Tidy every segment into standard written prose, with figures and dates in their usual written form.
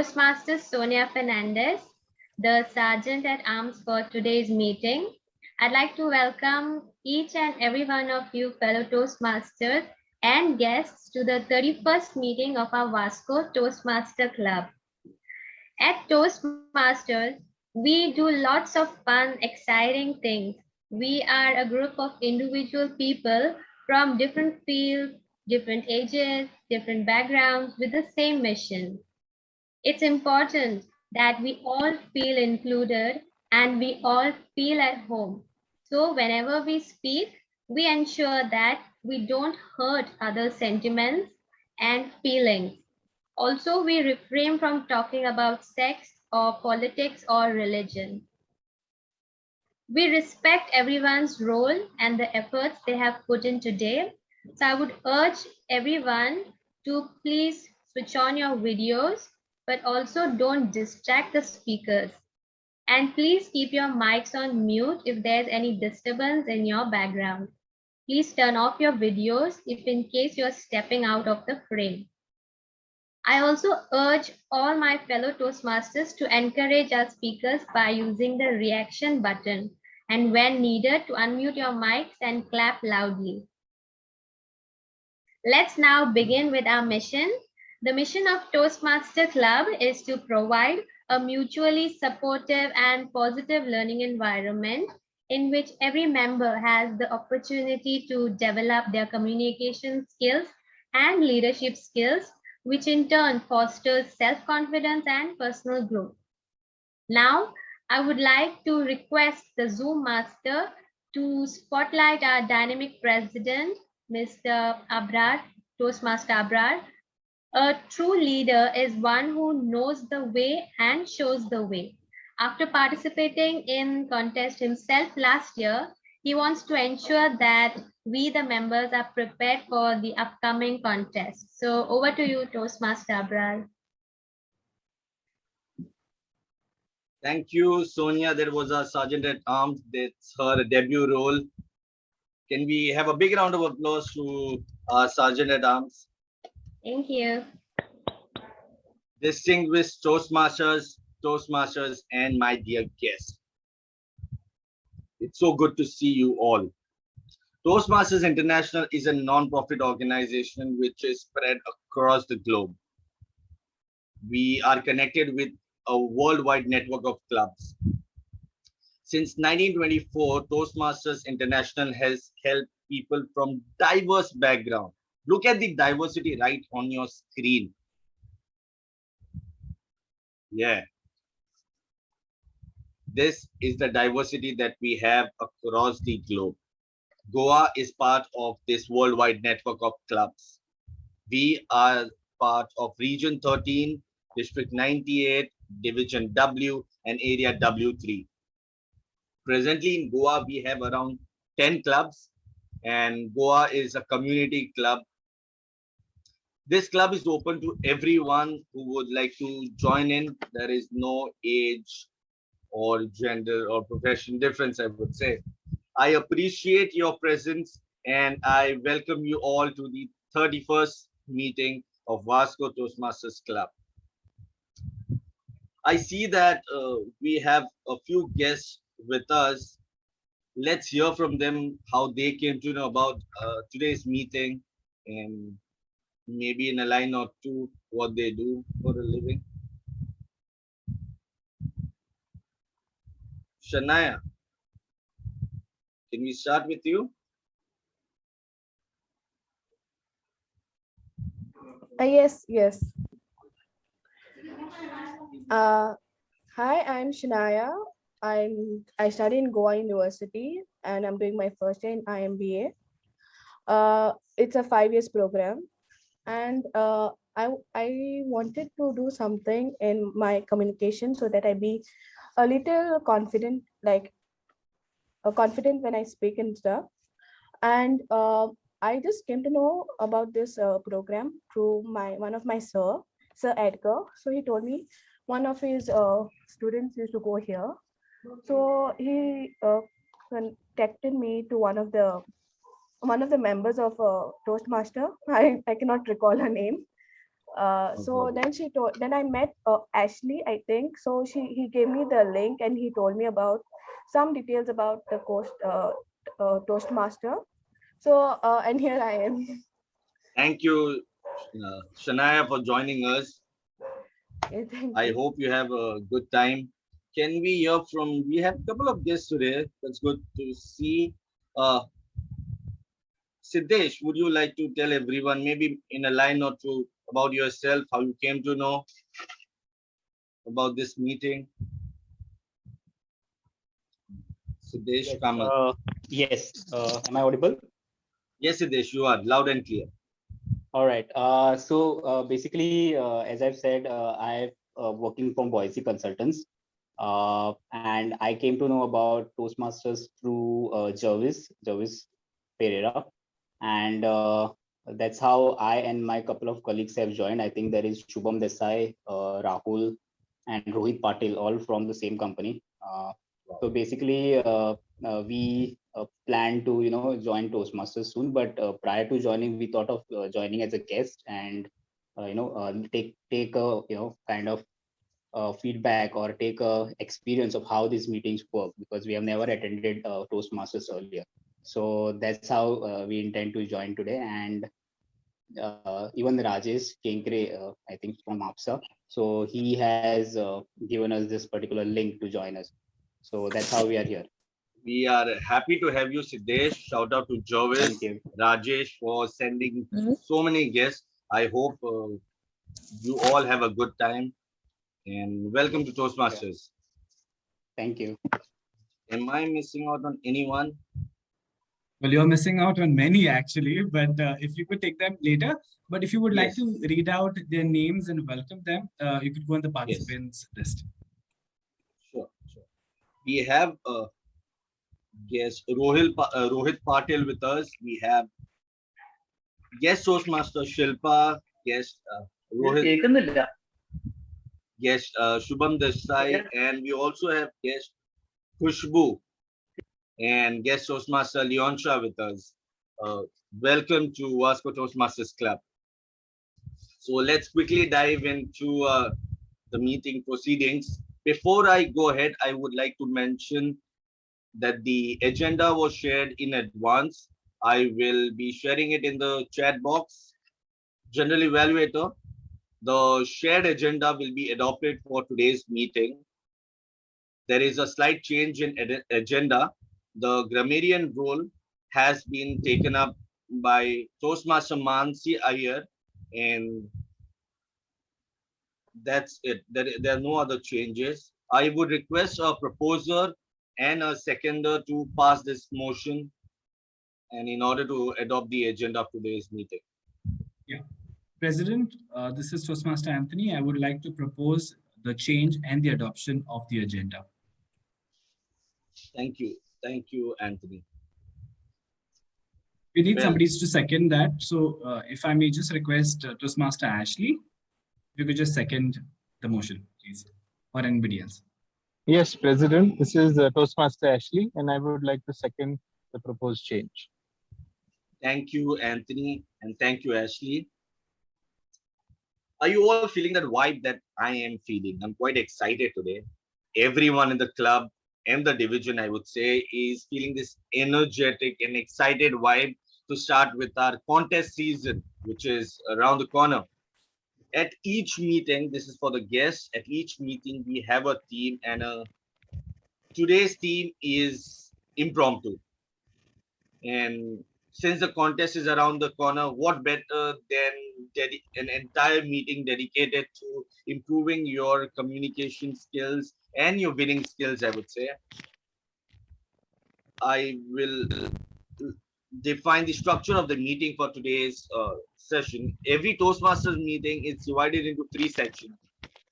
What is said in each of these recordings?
Toastmaster Sonia Fernandez, the Sergeant at Arms for today's meeting. I'd like to welcome each and every one of you fellow Toastmasters and guests to the 31st meeting of our Vasco Toastmaster Club. At Toastmasters, we do lots of fun, exciting things. We are a group of individual people from different fields, different ages, different backgrounds with the same mission. It's important that we all feel included and we all feel at home. So whenever we speak, we ensure that we don't hurt other sentiments and feelings. Also, we refrain from talking about sex or politics or religion. We respect everyone's role and the efforts they have put in today. So I would urge everyone to please switch on your videos, but also don't distract the speakers. And please keep your mics on mute if there's any disturbance in your background. Please turn off your videos if in case you're stepping out of the frame. I also urge all my fellow Toastmasters to encourage our speakers by using the reaction button and when needed to unmute your mics and clap loudly. Let's now begin with our mission. The mission of Toastmaster Club is to provide a mutually supportive and positive learning environment in which every member has the opportunity to develop their communication skills and leadership skills, which in turn fosters self-confidence and personal growth. Now, I would like to request the Zoom master to spotlight our dynamic president, Mr. Abrar, Toastmaster Abrar. A true leader is one who knows the way and shows the way. After participating in contest himself last year, he wants to ensure that we, the members, are prepared for the upcoming contest. So over to you, Toastmaster Abrar. Thank you, Sonia. That was our Sergeant at Arms. That's her debut role. Can we have a big round of applause to our Sergeant at Arms? Thank you. Distinguished Toastmasters, and my dear guests. It's so good to see you all. Toastmasters International is a non-profit organization which is spread across the globe. We are connected with a worldwide network of clubs. Since 1924, Toastmasters International has helped people from diverse backgrounds. Look at the diversity right on your screen. Yeah. This is the diversity that we have across the globe. Goa is part of this worldwide network of clubs. We are part of Region 13, District 98, Division W, and Area W3. Presently in Goa, we have around 10 clubs, and Goa is a community club. This club is open to everyone who would like to join in. There is no age or gender or profession difference, I would say. I appreciate your presence and I welcome you all to the 31st meeting of Vasco Toastmasters Club. I see that we have a few guests with us. Let's hear from them how they came to know about today's meeting and maybe in a line or two what they do for a living. Shania, can we start with you? Yes. Hi, I'm Shania. I study in Goa University and I'm doing my first year in IMBA. It's a 5 years program, and I wanted to do something in my communication so that I be a little confident, like confident when I speak and stuff. And I just came to know about this program through one of my Sir Edgar. So he told me one of his students used to go here. So he contacted me to one of the members of Toastmaster. I cannot recall her name. So then then I met Ashley, I think. So he gave me the link and he told me about some details about the Toastmaster. So and here I am. Thank you, Shania, for joining us. Yeah, thank I you. hope you have a good time. Can we hear from? We have a couple of guests today. That's good to see. Uh, Siddesh, would you like to tell everyone, maybe in a line or two, about yourself, how you came to know about this meeting? Siddesh Yes, Kamat. yes. Am I audible? Yes, Siddesh, you are loud and clear. All right. So basically, as I've said, I'm working from Boise Consultants, and I came to know about Toastmasters through Jervis Pereira, and that's how I and my couple of colleagues have joined. I think there is Shubham Desai, Rahul, and Rohit Patil, all from the same company. So basically, we plan to join Toastmasters soon. But prior to joining, we thought of joining as a guest and take a kind of feedback or take a experience of how these meetings work, because we have never attended Toastmasters earlier. So that's how we intend to join today. And even Rajesh Kenkre, I think from APSA, so he has given us this particular link to join us. So that's how we are here. We are happy to have you, Siddesh. Shout out to Jervis, Thank you. Rajesh for sending so many guests. I hope you all have a good time and welcome to Toastmasters. Thank you. Am I missing out on anyone? Well, you're missing out on many actually, but if you could take them later. But if you would like Yes. to read out their names and welcome them, you could go on the Yes. participants list. Sure, sure. We have guest Rohit Patil with us. We have guest Toastmaster Shilpa, guest Rohit, guest Shubham Desai, and we also have guest Khushbu and guest Toastmaster Leonsha with us. Welcome to Vasco Toastmasters Club. So let's quickly dive into the meeting proceedings. Before I go ahead, I would like to mention that the agenda was shared in advance. I will be sharing it in the chat box. General Evaluator, the shared agenda will be adopted for today's meeting. There is a slight change in agenda. The grammarian role has been taken up by Toastmaster Mansi Iyer, and that's it. There are no other changes. I would request a proposer and a seconder to pass this motion, and in order to adopt the agenda of today's meeting. Yeah. President, this is Toastmaster Anthony. I would like to propose the change and the adoption of the agenda. Thank you. Thank you, Anthony. We need Well, somebody to second that. So if I may just request Toastmaster Ashley, if you could just second the motion, please, or anybody else. Yes, President, this is Toastmaster Ashley, and I would like to second the proposed change. thank you, Anthony, and thank you, Ashley. Are you all feeling that vibe that I am feeling? I'm quite excited today. Everyone in the club and the division, I would say, is feeling this energetic and excited vibe to start with our contest season, which is around the corner. At each meeting, this is for the guests, at each meeting, we have a theme, and today's theme is impromptu. And since the contest is around the corner, what better than an entire meeting dedicated to improving your communication skills and your winning skills, I would say. I will define the structure of the meeting for today's session. Every Toastmasters meeting is divided into 3 sections.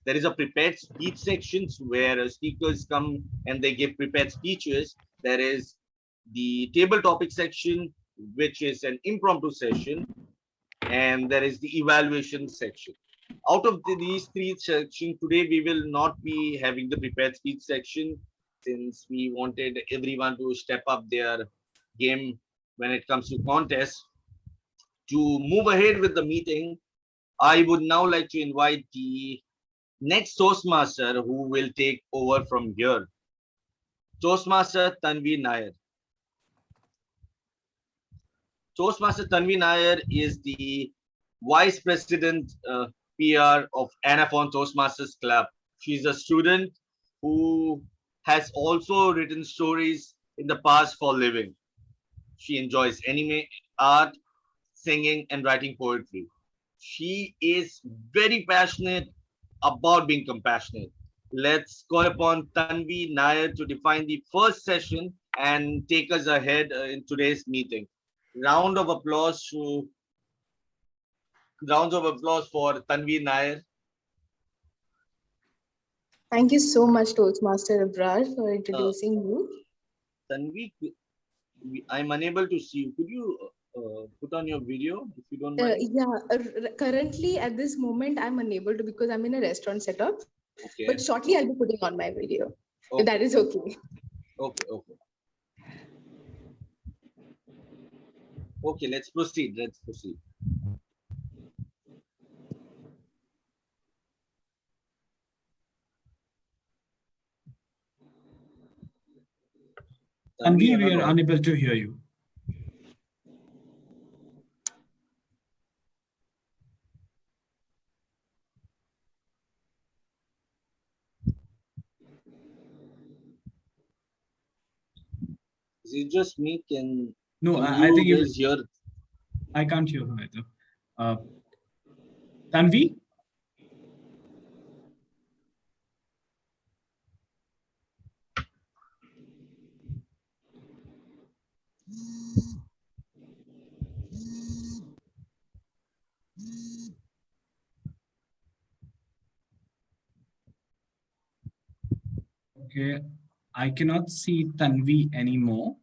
There is a prepared speech sections where speakers come and they give prepared speeches. There is the table topic section, which is an impromptu session, and there is the evaluation section. Out of these 3 sections, today we will not be having the prepared speech section, since we wanted everyone to step up their game when it comes to contests. To move ahead with the meeting, I would now like to invite the next Toastmaster who will take over from here. Toastmaster Tanvi Nair. Toastmaster Tanvi Nair is the Vice President PR of Anaphon Toastmasters Club. She's a student who has also written stories in the past for living. She enjoys anime, art, singing, and writing poetry. She is very passionate about being compassionate. Let's call upon Tanvi Nair to define the first session and take us ahead in today's meeting. Round of applause for Tanvi Nair. Thank you so much, Toastmaster Abrar, for introducing you. Tanvi, I'm unable to see you. Could you put on your video if you don't mind? Currently at this moment, I'm unable to because I'm in a restaurant setup. Okay. But shortly I'll be putting on my video, Okay. if that is okay. Okay. Okay, let's proceed. Tanvi, we are unable to hear you. Is it just me? No, can I think you guys hear? I can't hear her either. Tanvi? Okay, I cannot see Tanvi anymore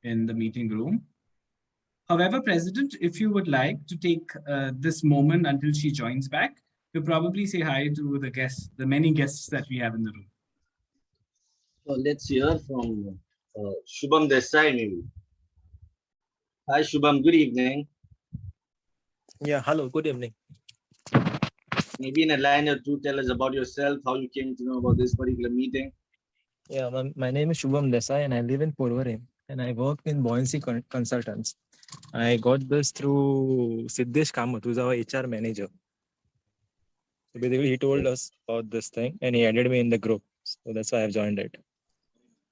in the meeting room. However, President, if you would like to take this moment until she joins back, to probably say hi to the guests, the many guests that we have in the room. So let's hear from Shubham Desai maybe. Hi Shubham, good evening. Yeah, hello, good evening. Maybe in a line or two, tell us about yourself, how you came to know about this particular meeting. Yeah, my name is Shubham Desai and I live in Porvorim and I work in Buoyancy Consultants. I got this through Siddesh Kamath, who's our HR manager. So basically, he told us about this thing and he added me in the group. So that's why I've joined it.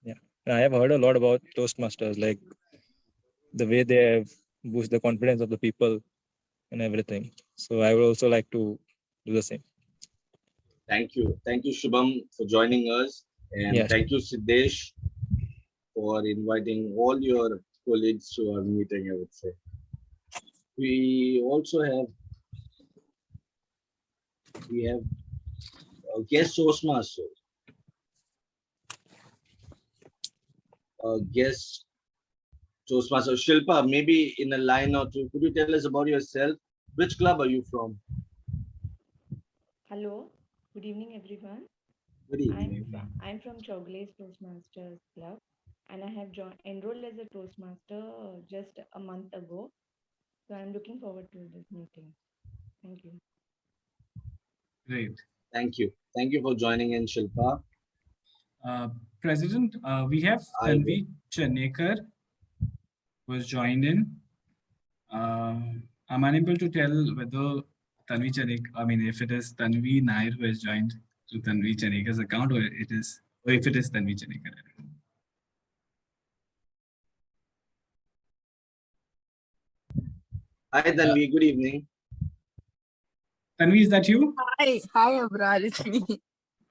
Yeah, and I have heard a lot about Toastmasters, like the way they have boosted the confidence of the people and everything. So I would also like to do the same. Thank you, Shubham, for joining us, and yes. Thank you, Siddesh, for inviting all your colleagues to our meeting. I would say we also have a guest Toastmaster, guest Toastmaster Shilpa. Maybe in a line or two, could you tell us about yourself? Which club are you from? Hello, good evening, everyone. Good evening. I'm from Chogle's Toastmasters Club, and I have enrolled as a Toastmaster just a month ago. So I'm looking forward to this meeting. Thank you. Great. Thank you for joining in, Shilpa. President, we have Tanvi Chanekar who has joined in. I'm unable to tell whether Tanvi Chanekar, if it is Tanvi Nair who has joined to Tanvi Chanekar's account, or if it is Tanvi Chanekar. Hi Tanvi, good evening. Tanvi, is that you? Hi, Abrar, it's me.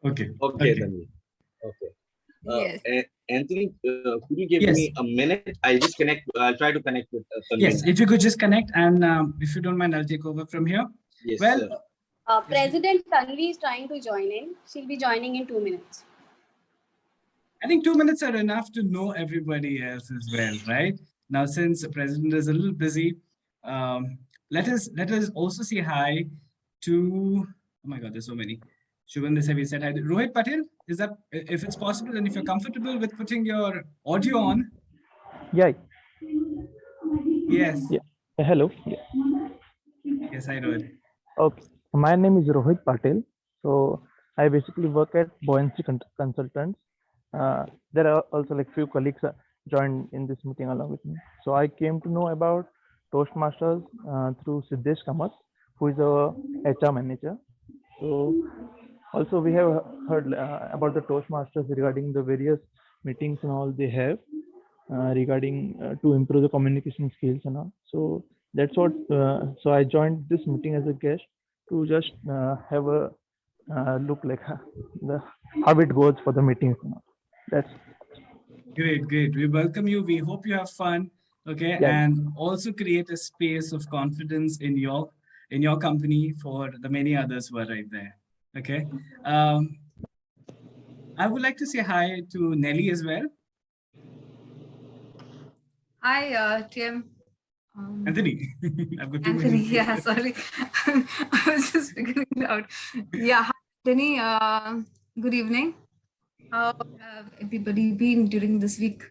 Okay, Tanvi. Okay. Yes. Anthony, could you give me a minute? I'll try to connect with Tanvi. Yes, if you could just connect, and if you don't mind, I'll take over from here. Yes, well, President Tanvi is trying to join in. She'll be joining in 2 minutes. I think 2 minutes are enough to know everybody else as well, right? Now, since the President is a little busy, let us also say hi to, oh my God, there's so many. Shubham Desai, we said hi. Rohit Patel, is that, if it's possible, and if you're comfortable with putting your audio on. Yeah. Yes. Yeah. Hello. Yeah. Yes, I Rohit. Okay, my name is Rohit Patel. So I basically work at Buoyancy Consultants. There are also like few colleagues joined in this meeting along with me. So I came to know about Toastmasters through Siddesh Kamath, who is a HR manager. So also we have heard about the Toastmasters regarding the various meetings and all they have regarding to improve the communication skills and all. So that's what. So I joined this meeting as a guest to just have a look like the how it goes for the meetings and all. That's Great, great. We welcome you. We hope you have fun. Okay, yeah. and also create a space of confidence in your company for the many others who are right there. Okay. I would like to say hi to Nelly as well. Hi, Tim. Anthony. I've got too Anthony, many. yeah, sorry. I was just figuring it out. Yeah, hi, Anthony. Good evening. How have everybody been during this week?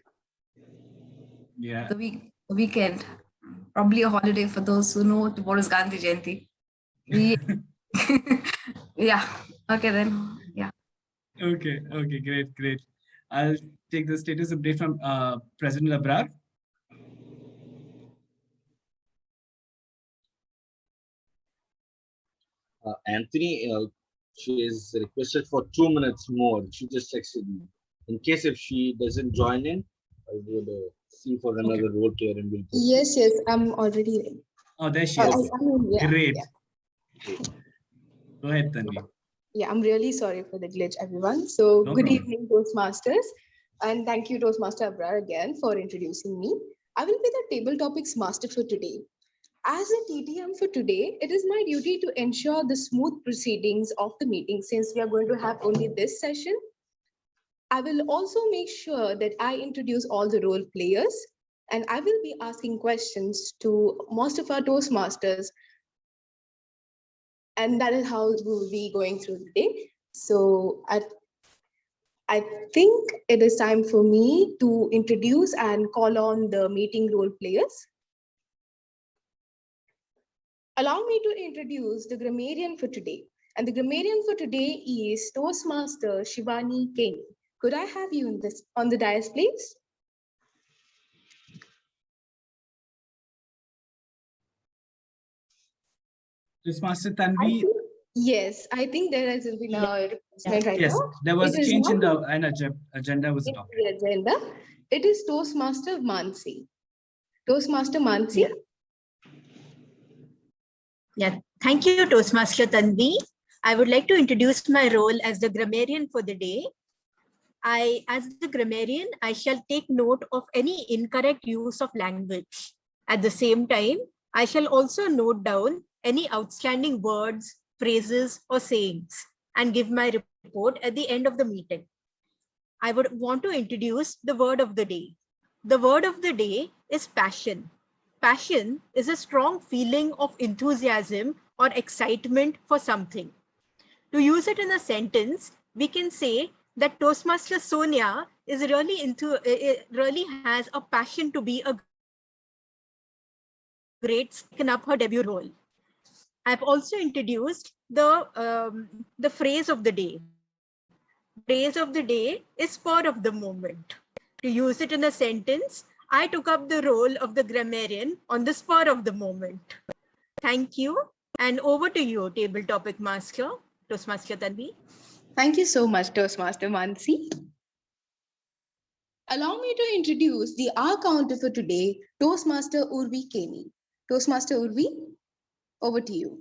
Yeah. The weekend. Probably a holiday for those who know tomorrow is Gandhi Jayanti. Yeah. Okay, then. Yeah. Okay, okay, great, great. I'll take the status update from President Abrar. Anthony, she is requested for 2 minutes more. She just texted me. In case if she doesn't join in, I would see for another role player and we'll. Yes, yes, I'm already ready. Oh, there she is. Yeah, Great. yeah. Go ahead, Tanvi. Yeah, I'm really sorry for the glitch, everyone. So No good problem. evening, Toastmasters. And thank you, Toastmaster Abrar, again for introducing me. I will be the table topics master for today. As a TTM for today, it is my duty to ensure the smooth proceedings of the meeting since we are going to have only this session. I will also make sure that I introduce all the role players and I will be asking questions to most of our Toastmasters. And that is how we'll be going through the day. So I think it is time for me to introduce and call on the meeting role players. Allow me to introduce the grammarian for today. And the grammarian for today is Toastmaster Shivani Kane. Could I have you in this on the dais, please? Toastmaster Tanvi. Yes, I think there has been a replacement right Yes, now. there was It a is change in not the agenda was in adopted. the agenda. It is Toastmaster Mansi. Toastmaster Mansi. Yeah, thank you, Toastmaster Tanvi. I would like to introduce my role as the grammarian for the day. As the grammarian, I shall take note of any incorrect use of language. At the same time, I shall also note down any outstanding words, phrases, or sayings and give my report at the end of the meeting. I would want to introduce the word of the day. The word of the day is passion. Passion is a strong feeling of enthusiasm or excitement for something. To use it in a sentence, we can say that Toastmaster Sonia is really has a passion to be a great taken up her debut role. I've also introduced the phrase of the day. The phrase of the day is spur of the moment. To use it in a sentence, I took up the role of the grammarian on the spur of the moment. Thank you. And over to you, table topic master, Toastmaster Tanvi. Thank you so much, Toastmaster Mansi. Allow me to introduce the R counter for today, Toastmaster Urvi Keni. Toastmaster Urvi, over to you.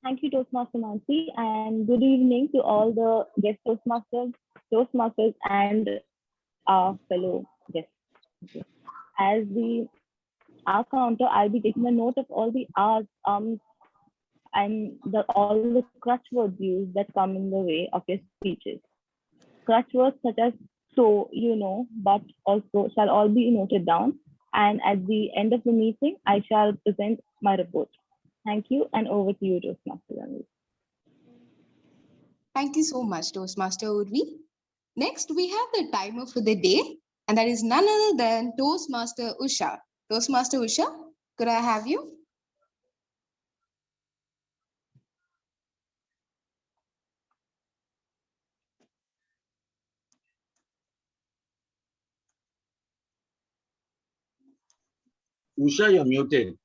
Thank you, Toastmaster Mansi, and good evening to all the guest Toastmasters, and our fellow guests. As the R counter, I'll be taking a note of all the R's, and all the crutch words used that come in the way of your speeches. Crutch words such as so, but also shall all be noted down. And at the end of the meeting, I shall present my report. Thank you, and over to you, Toastmaster. Thank you so much, Toastmaster Urvi. Next, we have the timer for the day, and that is none other than Toastmaster Usha. Toastmaster Usha, could I have you? Usha, you're muted.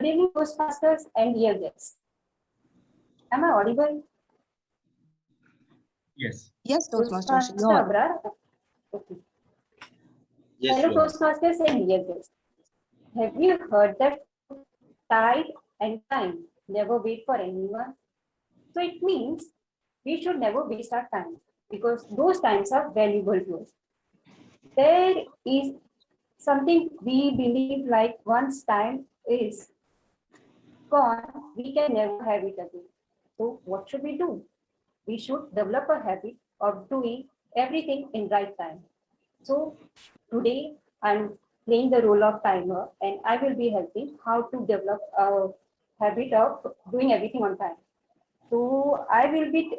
Good evening, Toastmasters and dear guests. Am I audible? Yes. Yes, Toastmaster Toastmasters. You're Abrar? Okay. Yes, Hello, you are. Toastmasters and dear guests. Have you heard that tide and time never wait for anyone? So it means we should never waste our time because those times are valuable to us. There is something we believe like once time is gone, we can never have it again. So what should we do? We should develop a habit of doing everything in right time. So today I'm playing the role of timer and I will be helping how to develop a habit of doing everything on time. So I will be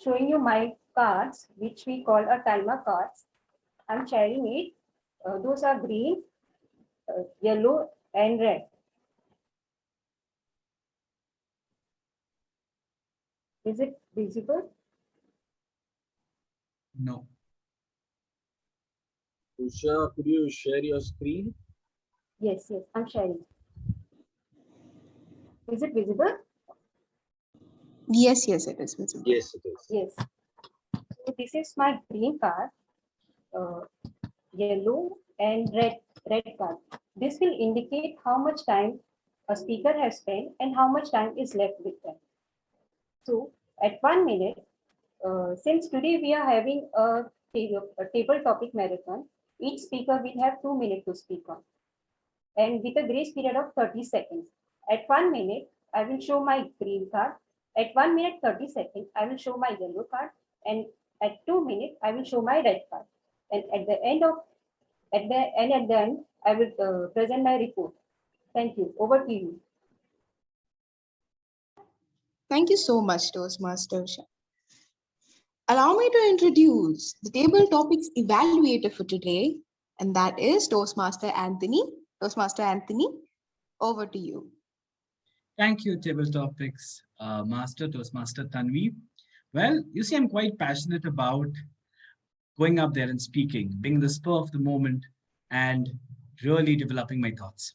showing you my cards, which we call a timer cards. I'm sharing it. Those are green, yellow, and red. Is it visible? No. Usha, could you share your screen? Yes, I'm sharing. Is it visible? Yes, it is visible. Yes, it is. Yes. So this is my green card, yellow and red card. This will indicate how much time a speaker has spent and how much time is left with them. So at 1 minute, since today we are having a table topic marathon, each speaker will have 2 minutes to speak on, and with a grace period of 30 seconds. At 1 minute, I will show my green card. At 1 minute 30 seconds, I will show my yellow card, and at 2 minutes, I will show my red card. And at the end, I will present my report. Thank you. Over to you. Thank you so much, Toastmasters. Allow me to introduce the table topics evaluator for today, and that is Toastmaster Anthony. Toastmaster Anthony, over to you. Thank you, Table Topics Master, Toastmaster Tanvi. Well, you see, I'm quite passionate about going up there and speaking, being the spur of the moment, and really developing my thoughts.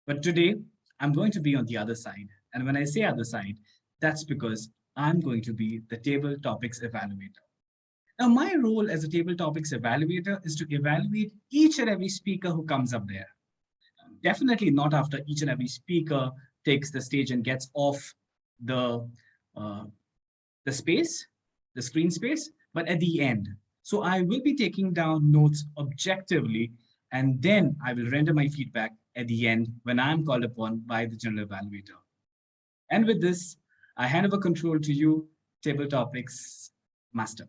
But today, I'm going to be on the other side. And when I say other side, that's because I'm going to be the Table Topics Evaluator. Now, my role as a Table Topics Evaluator is to evaluate each and every speaker who comes up there. Definitely not after each and every speaker takes the stage and gets off the space, the screen space, but at the end. So I will be taking down notes objectively, and then I will render my feedback at the end when I'm called upon by the general evaluator. And with this, I hand over control to you, Table Topics Master.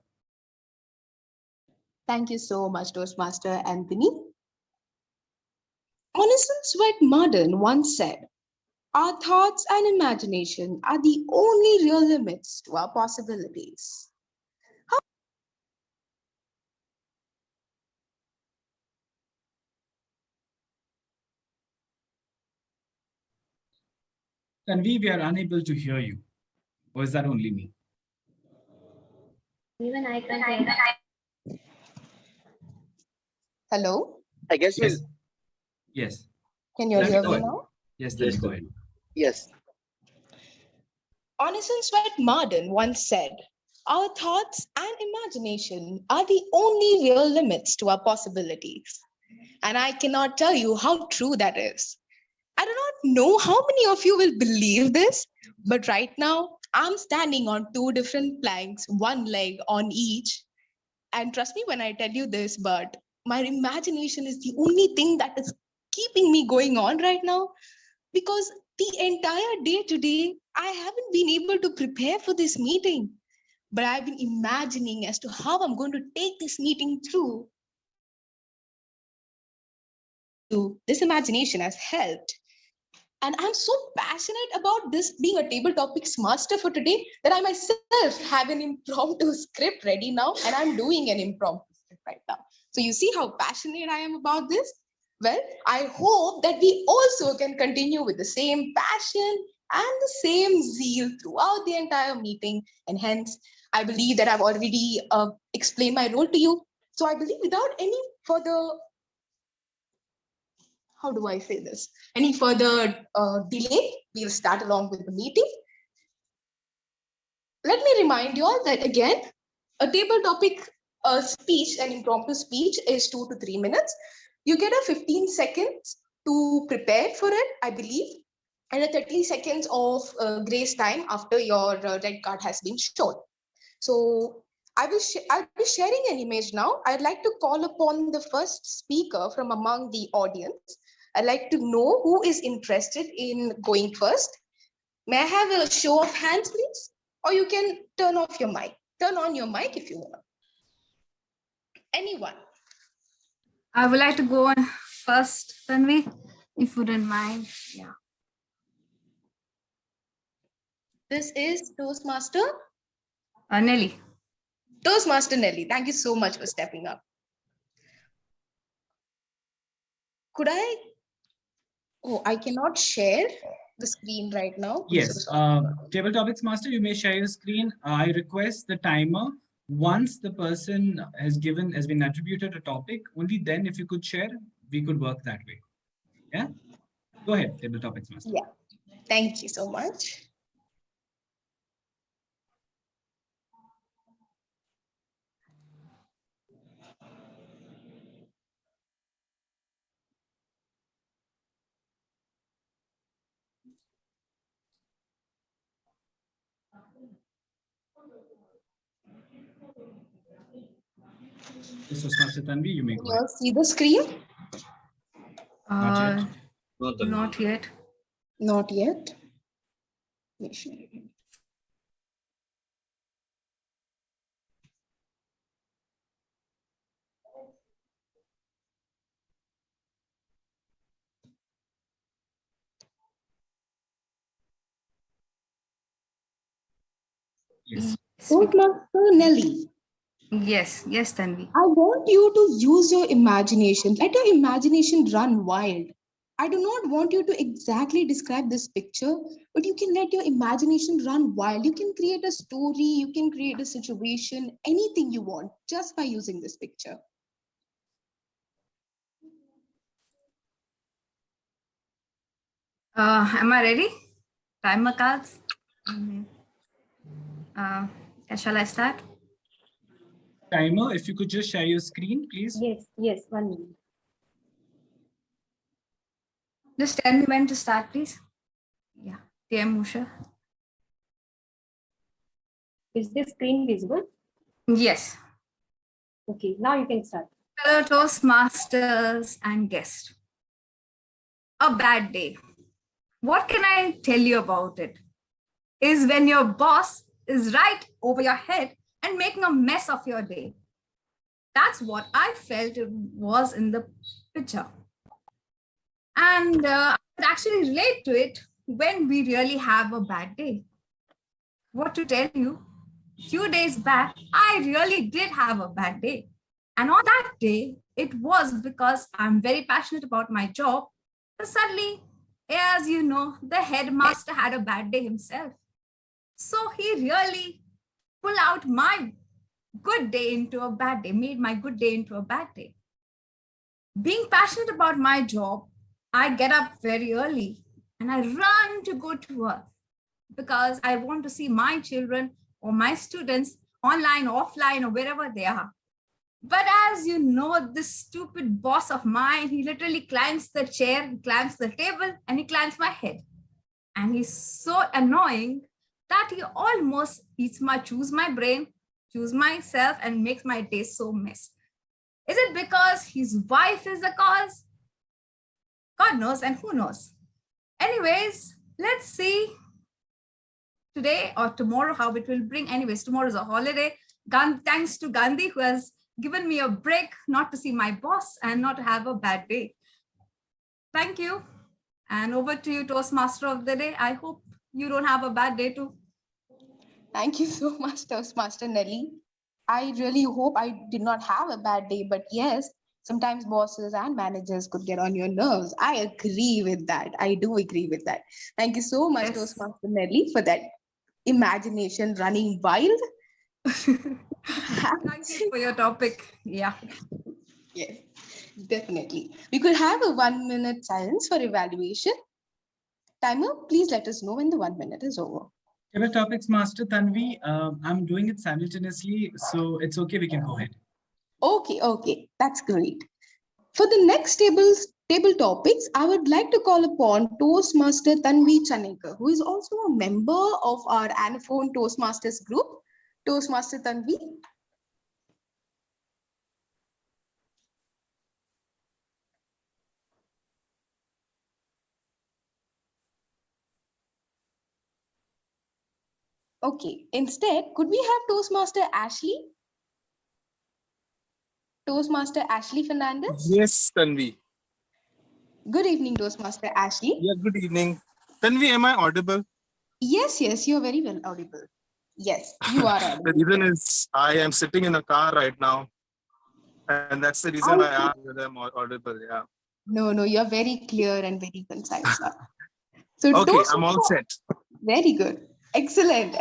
Thank you so much, Toastmaster Anthony. Honest Sweat Modern once said, "Our thoughts and imagination are the only real limits to our possibilities." Tanvi, we are unable to hear you. Or is that only me? Even I can hear. Hello? I guess Yes. we'll. Yes. Can you hear me now? Yes, Tanvi, go ahead. Yes. Honest Sweat Modern once said, "Our thoughts and imagination are the only real limits to our possibilities." And I cannot tell you how true that is. I do not know how many of you will believe this, but right now I'm standing on two different planks, one leg on each. And trust me when I tell you this, but my imagination is the only thing that is keeping me going on right now, because the entire day today, I haven't been able to prepare for this meeting, but I've been imagining as to how I'm going to take this meeting through. This imagination has helped. And I'm so passionate about this being a table topics master for today that I myself have an impromptu script ready now, and I'm doing an impromptu script right now. So you see how passionate I am about this? Well, I hope that we also can continue with the same passion and the same zeal throughout the entire meeting. And hence, I believe that I've already explained my role to you. So I believe without any further, how do I say this? Any further delay, we'll start along with the meeting. Let me remind you all that again, a table topic speech, an impromptu speech is 2 to 3 minutes. You get a 15 seconds to prepare for it, I believe, and a 30 seconds of grace time after your red card has been shown. So I'll be sharing an image now. I'd like to call upon the first speaker from among the audience. I'd like to know who is interested in going first. May I have a show of hands, please? Or you can turn off your mic. Turn on your mic if you want. Anyone? I would like to go on first, Tanvi, if you don't mind. Yeah. This is Toastmaster? Nelly. Toastmaster Nelly, thank you so much for stepping up. Could I? Oh, I cannot share the screen right now. Yes, Table Topics Master, you may share your screen. I request the timer. Once the person has been attributed a topic, only then if you could share, we could work that way. Yeah? Go ahead, Table Topics Master. Yeah, thank you so much. Toastmaster Tanvi, you may go ahead. See the screen? Not yet. Not yet. Not yet. Yes. Toastmaster Nelly. Yes, yes, Tanvi. I want you to use your imagination. Let your imagination run wild. I do not want you to exactly describe this picture, but you can let your imagination run wild. You can create a story, you can create a situation, anything you want, just by using this picture. Am I ready? Timer cards. Shall I start? Timer, if you could just share your screen, please. Yes, 1 minute. Just tell me when to start, please. Yeah, TM Musha. Is this screen visible? Yes. Okay, now you can start. Hello, Toastmasters and guests. A bad day. What can I tell you about it? Is when your boss is right over your head and making a mess of your day. That's what I felt it was in the picture. And I could actually relate to it when we really have a bad day. What to tell you, a few days back, I really did have a bad day. And on that day, it was because I'm very passionate about my job. But suddenly, as you know, the headmaster had a bad day himself. So he really pulled out my good day into a bad day, made my good day into a bad day. Being passionate about my job, I get up very early and I run to go to work because I want to see my children or my students online, offline, or wherever they are. But as you know, this stupid boss of mine, he literally climbs the chair, he climbs the table, and he climbs my head. And he's so annoying that he almost chews my brain, chews myself, and makes my day so mess. Is it because his wife is the cause? God knows, and who knows? Anyways, let's see today or tomorrow how it will bring. Anyways, tomorrow is a holiday. Thanks to Gandhi, who has given me a break not to see my boss and not to have a bad day. Thank you. And over to you, Toastmaster of the day. I hope you don't have a bad day too. Thank you so much, Toastmaster Nelly. I really hope I did not have a bad day, but yes, Sometimes bosses and managers could get on your nerves. I agree with that. I do agree with that. Thank you so much, Yes. Toastmaster Nelly, for that imagination running wild. Thank you for your topic. Yeah. Yes, definitely. We could have a 1 minute silence for evaluation. Timer, please let us know when the 1 minute is over. Table topics, Master Tanvi. I'm doing it simultaneously, so it's okay. We can go ahead. Okay, that's great. For the next table topics, I would like to call upon Toastmaster Tanvi Chanekar, who is also a member of our Anaphone Toastmasters group. Toastmaster Tanvi. Okay, instead, could we have Toastmaster Ashley? Toastmaster Ashley Fernandez? Yes, Tanvi. Good evening, Toastmaster Ashley. Yeah, good evening. Tanvi, am I audible? Yes, you're very well audible. Yes, you are audible. The reason is I am sitting in a car right now. And that's the reason why I asked whether I'm audible. Yeah. No, you're very clear and very concise, sir. So Okay, I'm all set. Very good. Excellent.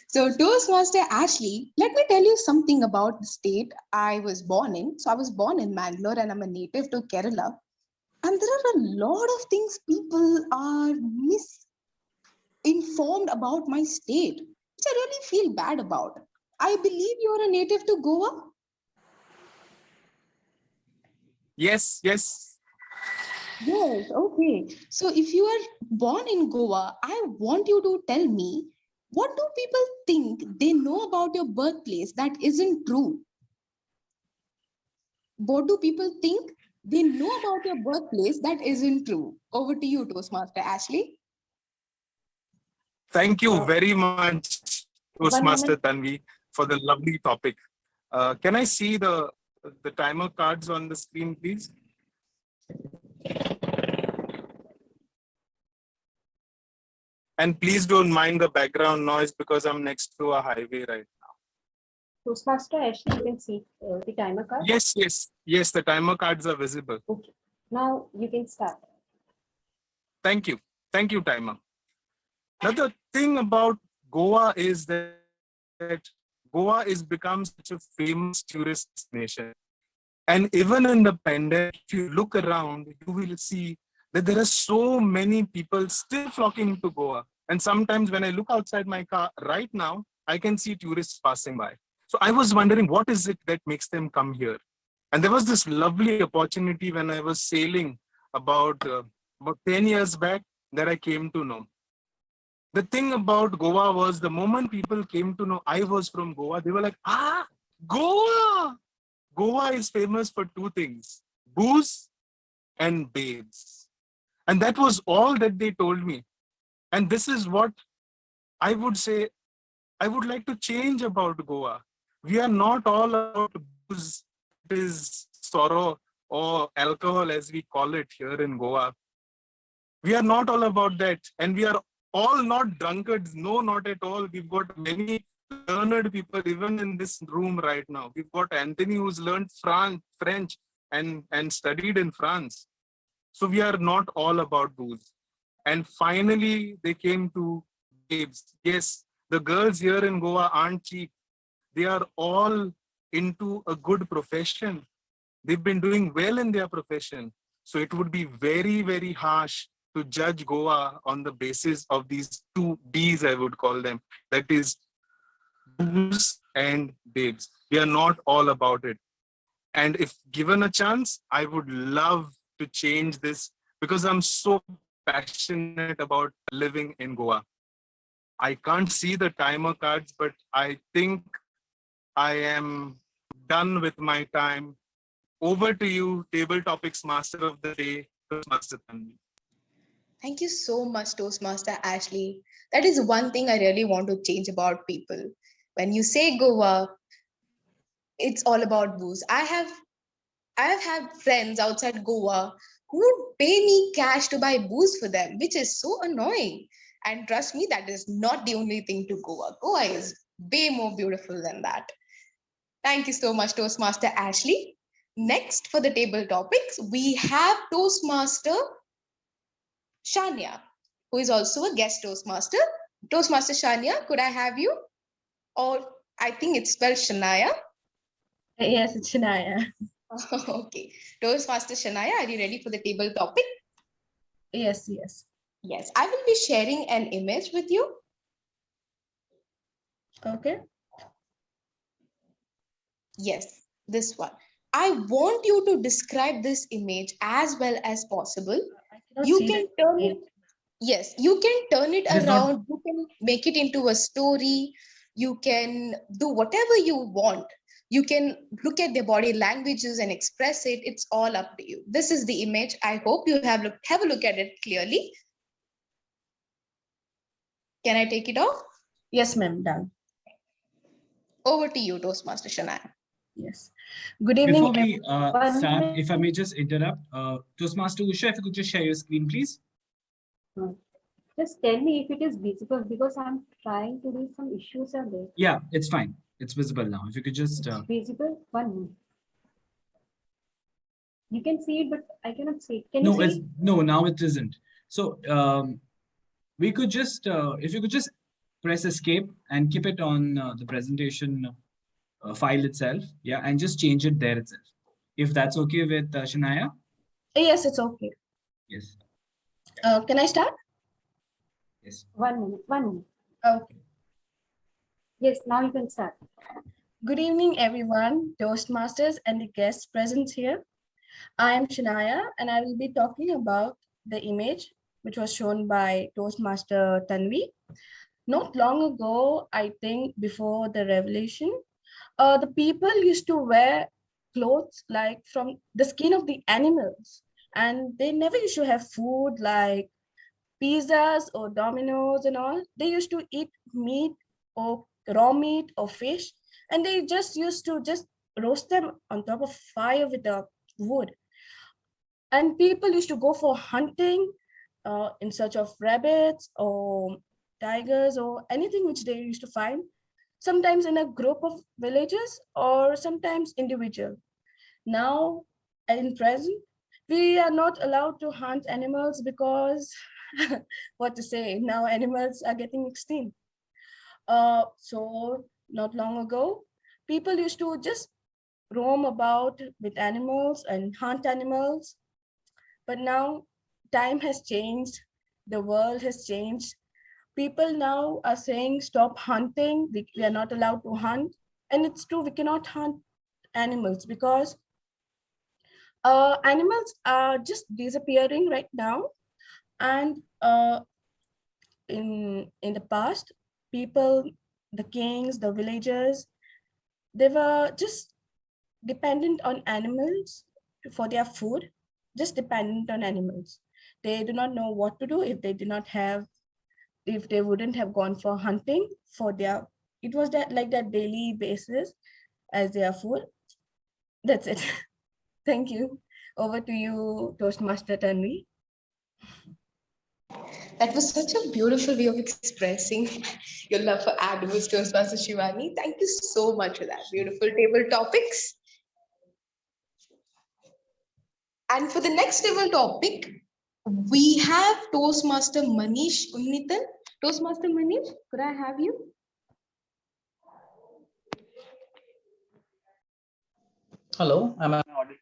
So Toastmaster Ashley, let me tell you something about the state I was born in. So I was born in Mangalore and I'm a native to Kerala. And there are a lot of things people are misinformed about my state, which I really feel bad about. I believe you're a native to Goa. Yes. Yes, okay. So if you are born in Goa, I want you to tell me, what do people think they know about your birthplace that isn't true? What do people think they know about your birthplace that isn't true? Over to you, Toastmaster Ashley. Thank you very much, Toastmaster Tanvi, for the lovely topic. Can I see the timer cards on the screen, please? And please don't mind the background noise because I'm next to a highway right now. Toastmaster Ashley, you can see the timer card. Yes, the timer cards are visible. Okay. Now you can start. Thank you, timer. Now the thing about Goa is that Goa is become such a famous tourist destination. And even in the pandemic, if you look around, you will see that there are so many people still flocking to Goa. And sometimes when I look outside my car right now, I can see tourists passing by. So I was wondering, what is it that makes them come here? And there was this lovely opportunity when I was sailing about 10 years back that I came to know. The thing about Goa was the moment people came to know I was from Goa, they were like, Goa! Goa is famous for two things, booze and babes. And that was all that they told me. And this is what I would say, I would like to change about Goa. We are not all about booze, it is sorrow or alcohol as we call it here in Goa. We are not all about that. And we are all not drunkards. No, not at all. We've got many learned people even in this room right now. We've got Anthony who's learned French and studied in France. So we are not all about booze. And finally, they came to babes. Yes, the girls here in Goa aren't cheap. They are all into a good profession. They've been doing well in their profession. So it would be very, very harsh to judge Goa on the basis of these two B's, I would call them. That is booze and babes. We are not all about it. And if given a chance, I would love to change this because I'm so passionate about living in Goa. I can't see the timer cards, but I think I am done with my time. Over to you, Table Topics Master of the Day, Toastmaster Tanvi. Thank you so much, Toastmaster Ashley. That is one thing I really want to change about people. When you say Goa, it's all about booze. I have had friends outside Goa who would pay me cash to buy booze for them, which is so annoying. And trust me, that is not the only thing to Goa. Goa is way more beautiful than that. Thank you so much, Toastmaster Ashley. Next, for the table topics, we have Toastmaster Shania, who is also a guest Toastmaster. Toastmaster Shania, could I have you? Or I think it's spelled Shania. Yes, it's Shania. Okay. Toastmaster Shania, are you ready for the table topic? Yes, yes. Yes, I will be sharing an image with you. Okay. Yes, this one. I want you to describe this image as well as possible. You can turn it, yes, you can turn it It is not. around. You can make it into a story. You can do whatever you want. You can look at their body languages and express it. It's all up to you. This is the image. I hope you have a look at it clearly. Can I take it off? Yes, ma'am. Done. Over to you, Toastmaster Shania. Yes. Good evening. Before we start, if I may just interrupt, Toastmaster Usha, if you could just share your screen, please. Just tell me if it is visible because I'm trying to do some issues are there. Yeah, it's fine. It's visible now. If you could just. Visible? 1 minute. You can see it, but I cannot see it. Can No, you see it's it? no. Now it isn't. So we could just, if you could just press escape and keep it on the presentation file itself, yeah, and just change it there itself. If that's okay with Shania. Yes, it's okay. Yes. Can I start? Yes. 1 minute. 1 minute. Okay. Yes, now you can start. Good evening, everyone, Toastmasters and the guests present here. I am Shania, and I will be talking about the image which was shown by Toastmaster Tanvi. Not long ago, I think before the revolution, the people used to wear clothes like from the skin of the animals, and they never used to have food like pizzas or Dominoes and all. They used to eat meat or raw meat or fish, and they just used to just roast them on top of fire with the wood. And people used to go for hunting in search of rabbits or tigers or anything which they used to find, sometimes in a group of villagers or sometimes individual. Now, in present, we are not allowed to hunt animals because what to say, now animals are getting extinct. So not long ago, people used to just roam about with animals and hunt animals. But now time has changed, the world has changed. People now are saying stop hunting, we are not allowed to hunt. And it's true, we cannot hunt animals because animals are just disappearing right now. And in the past, people, the kings, the villagers, they were just dependent on animals for their food, just dependent on animals. They do not know what to do if they did not have, if they wouldn't have gone for hunting for their, it was that like that daily basis as their food. That's it. Thank you. Over to you, Toastmaster Tanvi. That was such a beautiful way of expressing your love for animals, Toastmaster Shivani. Thank you so much for that beautiful table topics. And for the next table topic, we have Toastmaster Manish Unnitan. Toastmaster Manish, could I have you? Hello, am I audible?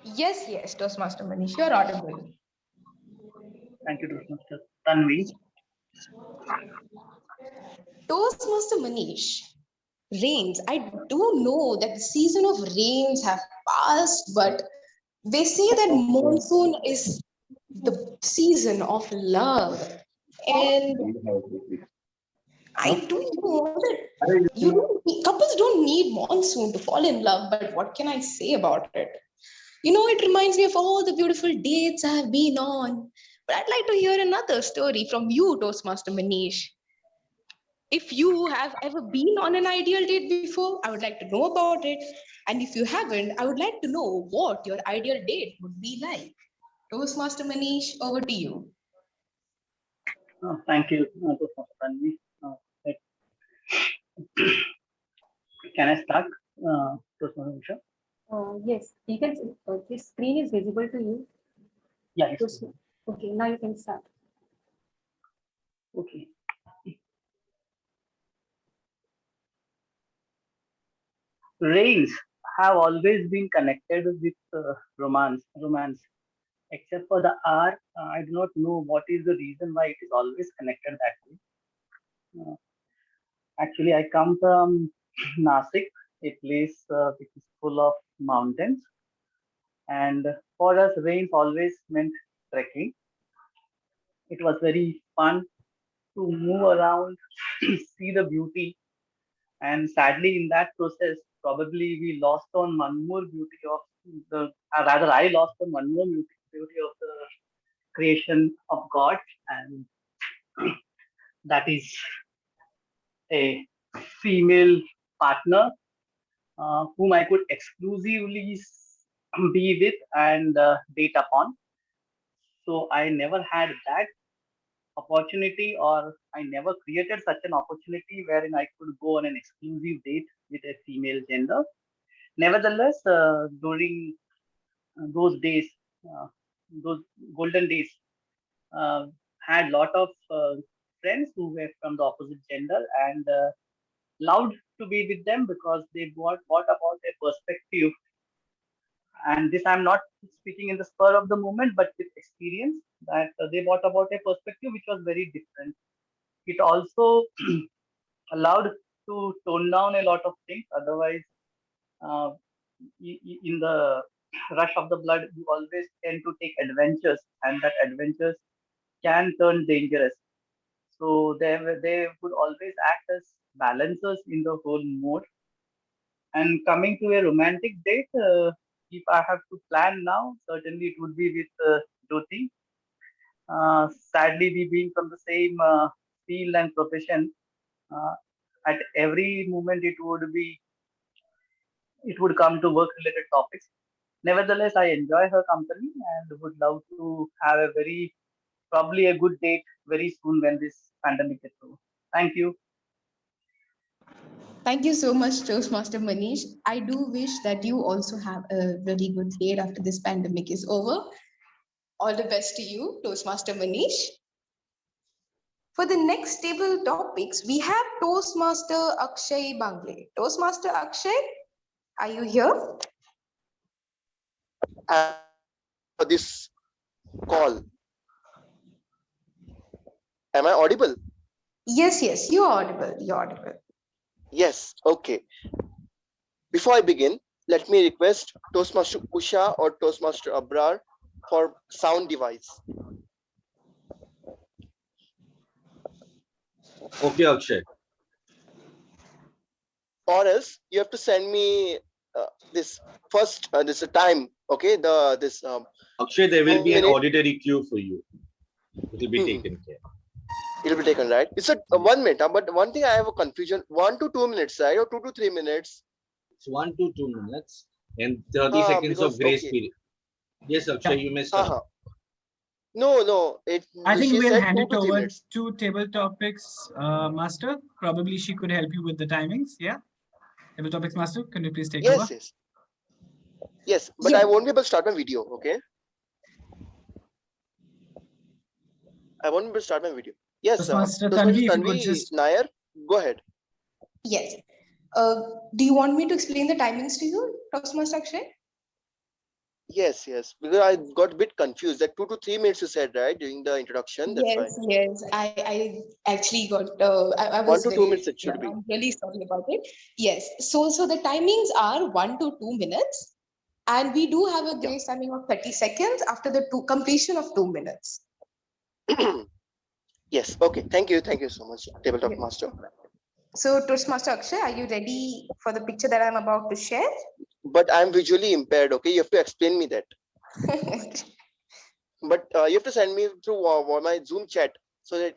Yes, yes, Toastmaster Manish, you're audible. Thank you, Toastmaster Tanvi. Toastmaster Manish, rains. I do know that the season of rains have passed, but they say that monsoon is the season of love. And I do know that couples don't need monsoon to fall in love, but what can I say about it? You know, it reminds me of all the beautiful dates I have been on. But I'd like to hear another story from you, Toastmaster Manish. If you have ever been on an ideal date before, I would like to know about it. And if you haven't, I would like to know what your ideal date would be like. Toastmaster Manish, over to you. Thank you, Toastmaster Tanvi. Can I start, Toastmaster Usha? Yes, you can. This screen is visible to you. Yeah. Okay, now you can start. Okay. Rains have always been connected with romance. Except for the R, I do not know what is the reason why it is always connected that way. Actually, I come from Nasik, a place which is full of mountains. And for us, rains always meant trekking. It was very fun to move around, see the beauty. And sadly, in that process, probably we lost on one more beauty of rather, I lost on one more beauty of the creation of God. And that is a female partner whom I could exclusively be with and date upon. So I never had that opportunity, or I never created such an opportunity wherein I could go on an exclusive date with a female gender. Nevertheless, during those days, those golden days, uh, had lot of friends who were from the opposite gender and loved to be with them because they brought about a perspective. And this I'm not speaking in the spur of the moment, but with experience that they brought about a perspective which was very different. It also allowed to tone down a lot of things. Otherwise, uh, in the rush of the blood, you always tend to take adventures, and that adventures can turn dangerous. So they would always act as balancers in the whole mode. And coming to a romantic date, if I have to plan now, certainly it would be with Jyoti. Sadly, we being from the same field and profession, uh, at every moment it would come to work related topics. Nevertheless, I enjoy her company and would love to have a probably a good date very soon when this pandemic is over. Thank you. Thank you so much, Toastmaster Manish. I do wish that you also have a really good date after this pandemic is over. All the best to you, Toastmaster Manish. For the next table topics, we have Toastmaster Akshay Bangle. Toastmaster Akshay, are you here? For this call. Am I audible? Yes, you're audible. You're audible. Yes, okay. Before I begin, let me request Toastmaster Usha or Toastmaster Abrar for sound device. Okay, Akshay. Or else you have to send me this first this time. Okay, Akshay, there will be an auditory cue for you. It will be taken care. It will be taken, right? It's a 1 minute, but one thing I have a confusion: 1 to 2 minutes, right, or 2 to 3 minutes? It's 1 to 2 minutes and 30 seconds of grace period. Yes, Akshay, you may start. No. I think we'll said hand 2 it to 3 over minutes. to Table Topics Master. Probably she could help you with the timings. Yeah. Table Topics Master, can you please take over? Yes, but I won't be able to start my video, okay? I won't be able to start my video. Yes, Toastmaster Tanvi, if you could just... Nair, go ahead. Yes. Do you want me to explain the timings to you, Toastmaster Akshay? Yes, because I got a bit confused. That 2 to 3 minutes you said, right, during the introduction. That's fine. Yes. I actually got. I 1 was to 2 minutes it should be. I'm really sorry about it. Yes. So the timings are 1 to 2 minutes, and we do have a grace timing of 30 seconds after the completion of 2 minutes. Yes. Okay. Thank you so much, Tabletop Master. So, Toastmaster Akshay, are you ready for the picture that I'm about to share? But I'm visually impaired. Okay, you have to explain me that. But you have to send me through my Zoom chat so that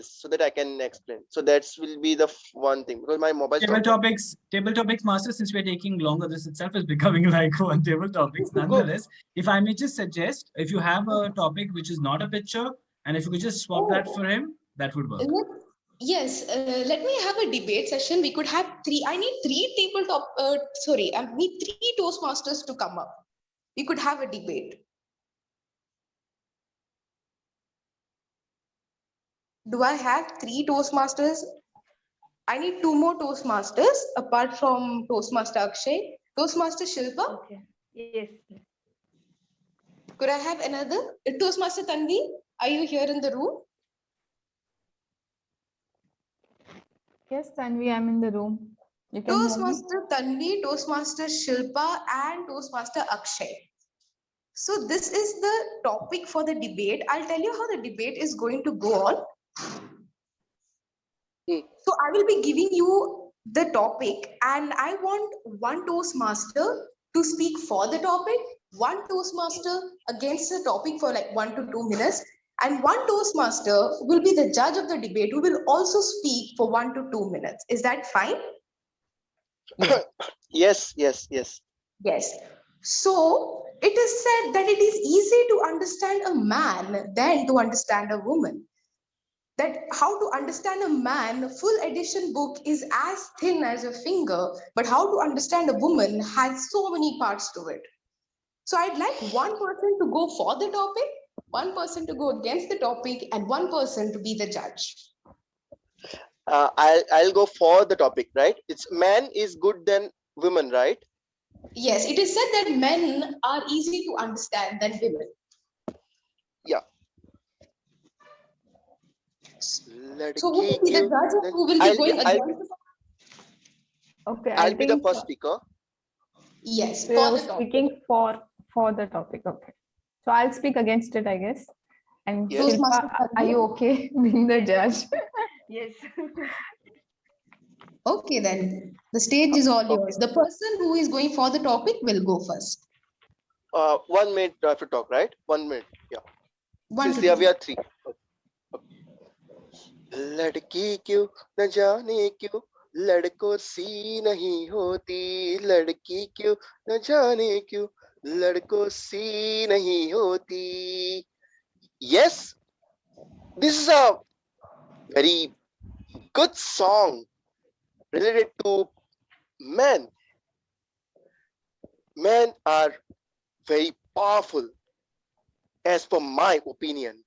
so that I can explain. So that will be the one thing, because my mobile. Table Topics Master. Since we're taking longer, this itself is becoming like one Table Topics. Nonetheless, if I may just suggest, if you have a topic which is not a picture, and if you could just swap that for him, that would work. Yes, let me have a debate session. We could have three. I need three tabletop. I need three Toastmasters to come up. We could have a debate. Do I have three Toastmasters? I need two more Toastmasters apart from Toastmaster Akshay. Toastmaster Shilpa? Okay. Yes. Could I have another? Toastmaster Tanvi, are you here in the room? Yes, Tanvi, I'm in the room. You can hear me? Toastmaster Tanvi, Toastmaster Shilpa, and Toastmaster Akshay. So this is the topic for the debate. I'll tell you how the debate is going to go on. So I will be giving you the topic, and I want one Toastmaster to speak for the topic, one Toastmaster against the topic for like 1 to 2 minutes, and one Toastmaster will be the judge of the debate who will also speak for 1 to 2 minutes. Is that fine? Yes, yes, yes. Yes. So it is said that it is easy to understand a man than to understand a woman. That how to understand a man, full edition book is as thin as a finger, but how to understand a woman has so many parts to it. So I'd like one person to go for the topic, one person to go against the topic, and one person to be the judge. I'll go for the topic, right? It's man is good than women, right? Yes, it is said that men are easy to understand than women. Yeah. So who will be the judge and who will be going against? Okay, I'll I be the think first speaker. Yes, we for are the topic. speaking for the topic. Okay. So I'll speak against it, I guess. And Yes. Shilpa, are you okay being the judge? Yes. Okay, then the stage is all yours. The person who is going for the topic will go first. 1 minute I have to talk, right? 1 minute. Yeah. One Since to we are three. लड़की क्यों न जाने क्यों लड़कों सी नहीं होती लड़की क्यों न जाने क्यों लड़कों सी नहीं होती. Yes, this is a very good song related to men. Men are very powerful as per my opinion.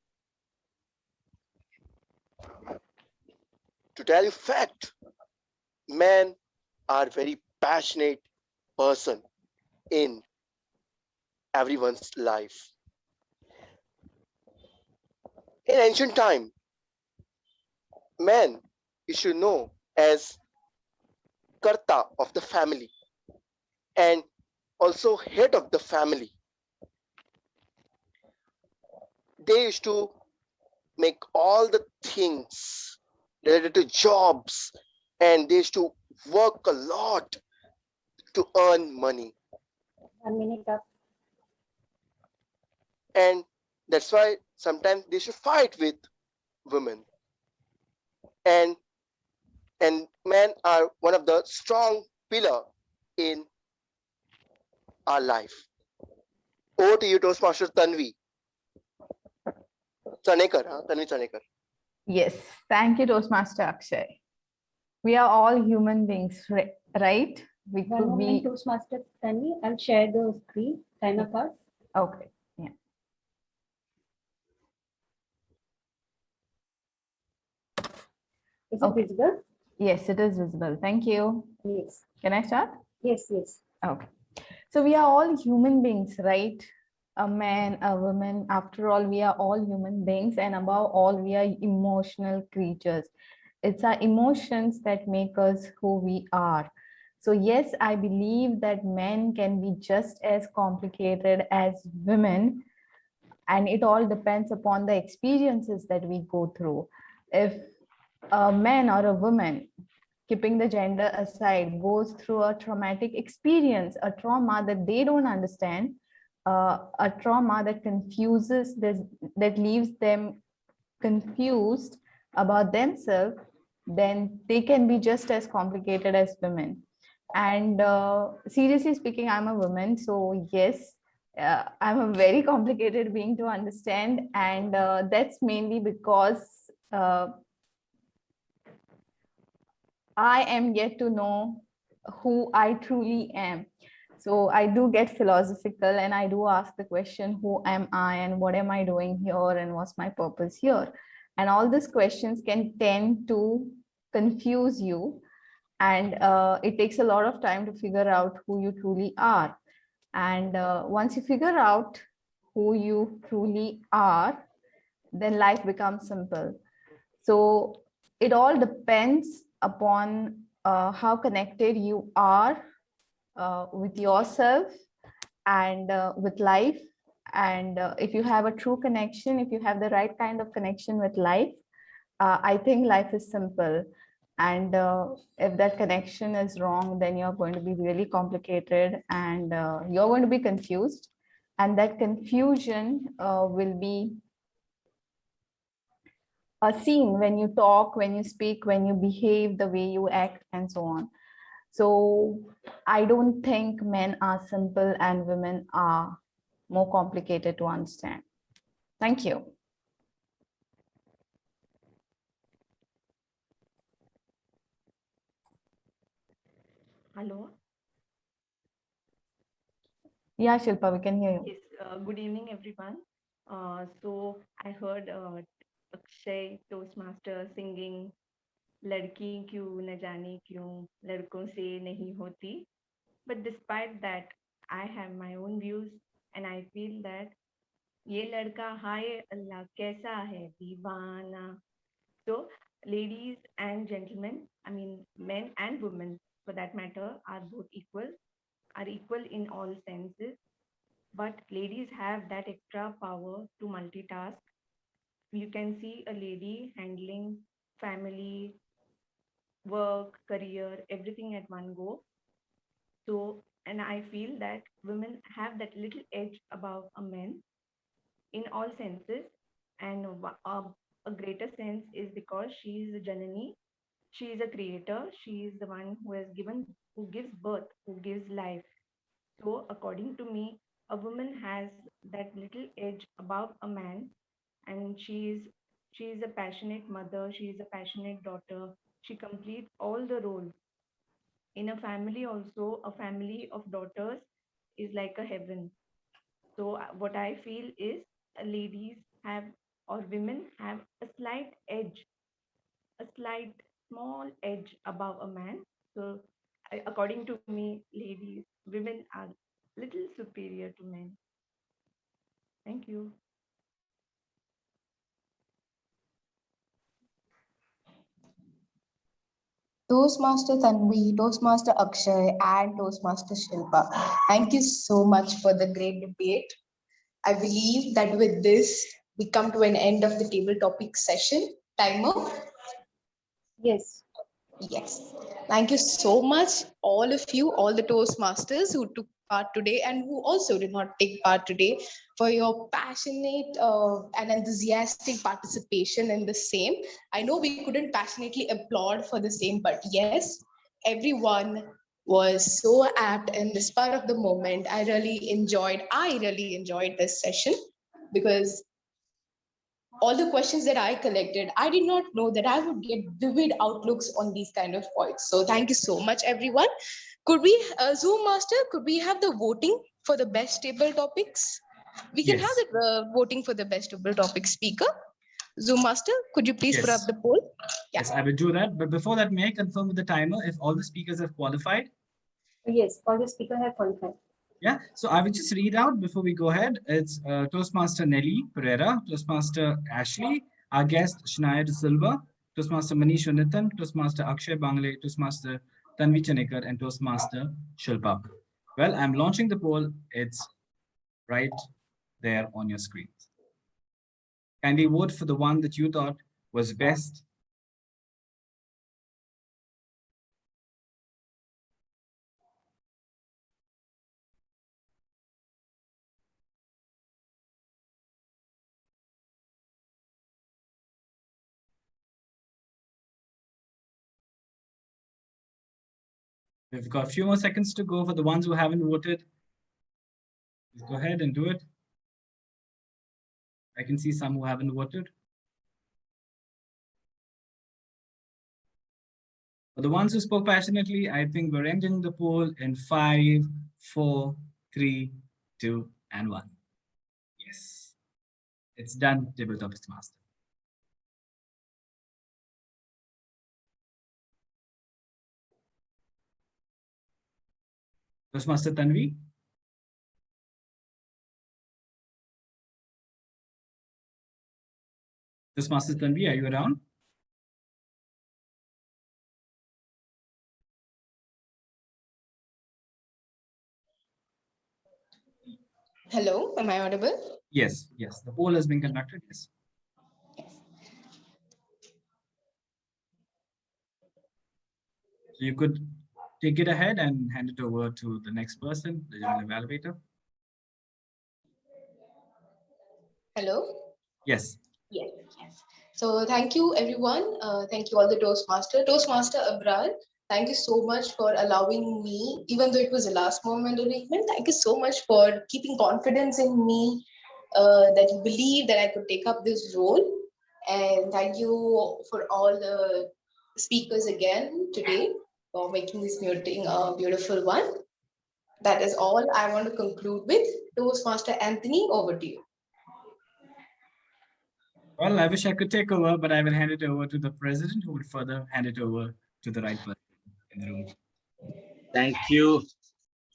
To tell you fact, men are very passionate person in everyone's life. In ancient time, men you should know as karta of the family and also head of the family. They used to make all the things related to jobs and they used to work a lot to earn money. 1 minute up. And that's why sometimes they should fight with women. And men are one of the strong pillar in our life. Over to you, Toastmaster Tanvi. Chanekar, huh? Tanvi Chanekar. Yes, thank you, Toastmaster Akshay. We are all human beings, right? We One could moment, be. Toastmaster Tanvi. I'll share the screen. Timer card. Okay. Yeah. Is it visible? Yes, it is visible. Thank you. Yes. Can I start? Yes, yes. Okay. So we are all human beings, right? A man, a woman, after all, we are all human beings, and above all, we are emotional creatures. It's our emotions that make us who we are. So yes, I believe that men can be just as complicated as women, and it all depends upon the experiences that we go through. If a man or a woman, keeping the gender aside, goes through a traumatic experience, a trauma that they don't understand, a trauma that confuses this, that leaves them confused about themselves, then they can be just as complicated as women. And seriously speaking, I'm a woman, so yes, I'm a very complicated being to understand, and that's mainly because I am yet to know who I truly am. So I do get philosophical and I do ask the question, who am I and what am I doing here and what's my purpose here? And all these questions can tend to confuse you, and it takes a lot of time to figure out who you truly are. And once you figure out who you truly are, then life becomes simple. So it all depends upon how connected you are with yourself and with life. And if you have a true connection, if you have the right kind of connection with life, I think life is simple. And if that connection is wrong, then you're going to be really complicated and you're going to be confused. And that confusion will be seen when you talk, when you speak, when you behave, the way you act, and so on. So I don't think men are simple and women are more complicated to understand. Thank you. Hello. Yeah, Shilpa, we can hear you. Yes. Good evening, everyone. So I heard Akshay Toastmaster singing "लड़की क्यों न जाने क्यों लड़कों से नहीं होती." But despite that, I have my own views, and I feel that ये लड़का हाय अल्लाह कैसा है दीवाना. So, ladies and gentlemen, I mean men and women for that matter, are equal in all senses. But ladies have that extra power to multitask. You can see a lady handling family, work, career, everything at one go. So, and I feel that women have that little edge above a man in all senses. And a greater sense is because she is a Janani, she is a creator, she is the one who gives birth, who gives life. So, according to me, a woman has that little edge above a man, and she is a passionate mother, she is a passionate daughter. She completes all the roles. In a family also, a family of daughters is like a heaven. So what I feel is ladies have or women have a slight edge, a slight small edge above a man. So according to me, women are little superior to men. Thank you. Toastmaster Tanvi, Toastmaster Akshay, and Toastmaster Shilpa, thank you so much for the great debate. I believe that with this, we come to an end of the table topic session. Timer? Yes. Yes. Thank you so much, all of you, all the Toastmasters who took part today and who also did not take part today, for your passionate and enthusiastic participation in the same. I know we couldn't passionately applaud for the same, but yes, everyone was so apt in this part of the moment. I really enjoyed this session because all the questions that I collected, I did not know that I would get vivid outlooks on these kind of points. So thank you so much, everyone. Could we, Zoom Master, could we have the voting for the best table topics? We can have Yes. the voting for the best table topic speaker. Zoom Master, could you please put up Yes. the poll? Yeah. Yes, I will do that. But before that, may I confirm with the timer if all the speakers have qualified? Yes, all the speakers have qualified. Yeah, so I will just read out before we go ahead. It's Toastmaster Nelly Pereira, Toastmaster Ashley, our guest Shania Silva, Toastmaster Manish Unithan, Toastmaster Akshay Bangle, Toastmaster Tanvi Chanekar, and Toastmaster Shilpa. Well, I'm launching the poll. It's right there on your screen. Kindly vote for the one that you thought was best. We've got a few more seconds to go for the ones who haven't voted. Please go ahead and do it. I can see some who haven't voted. For the ones who spoke passionately, I think we're ending the poll in 5, 4, 3, 2, and 1. Yes, it's done, Tabletop Toastmaster. Toastmaster Tanvi? Toastmaster Tanvi, are you around? Hello, am I audible? Yes, yes. The poll has been conducted, yes. So you could take it ahead and hand it over to the next person, the general evaluator. Hello? Yes. Yes, yes. So thank you, everyone. Thank you all the Toastmaster Abrar. Thank you so much for allowing me, even though it was a last moment arrangement. Thank you so much for keeping confidence in me, that you believe that I could take up this role. And thank you for all the speakers again today for making this meeting a beautiful one. That is all I want to conclude with. Toastmaster Anthony, over to you. Well, I wish I could take over, but I will hand it over to the president, who would further hand it over to the right person in the room. Thank you,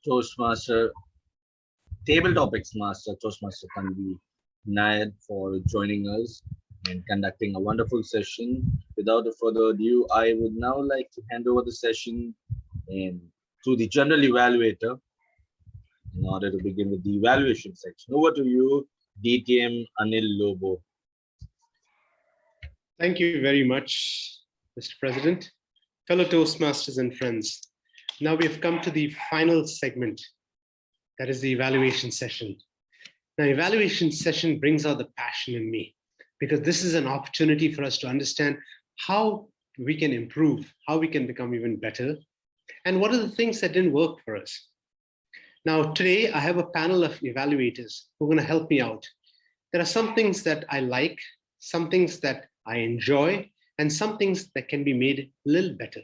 Toastmaster, Table Topics Master, Toastmaster Tanvi Nayad, for joining us and conducting a wonderful session. Without further ado, I would now like to hand over the session to the general evaluator in order to begin with the evaluation section. Over to you, DTM Anil Lobo. Thank you very much, Mr. President. Fellow Toastmasters and friends, now we have come to the final segment, that is the evaluation session. Now, evaluation session brings out the passion in me, because this is an opportunity for us to understand how we can improve, how we can become even better, and what are the things that didn't work for us. Now, today I have a panel of evaluators who are going to help me out. There are some things that I like, some things that I enjoy, and some things that can be made a little better.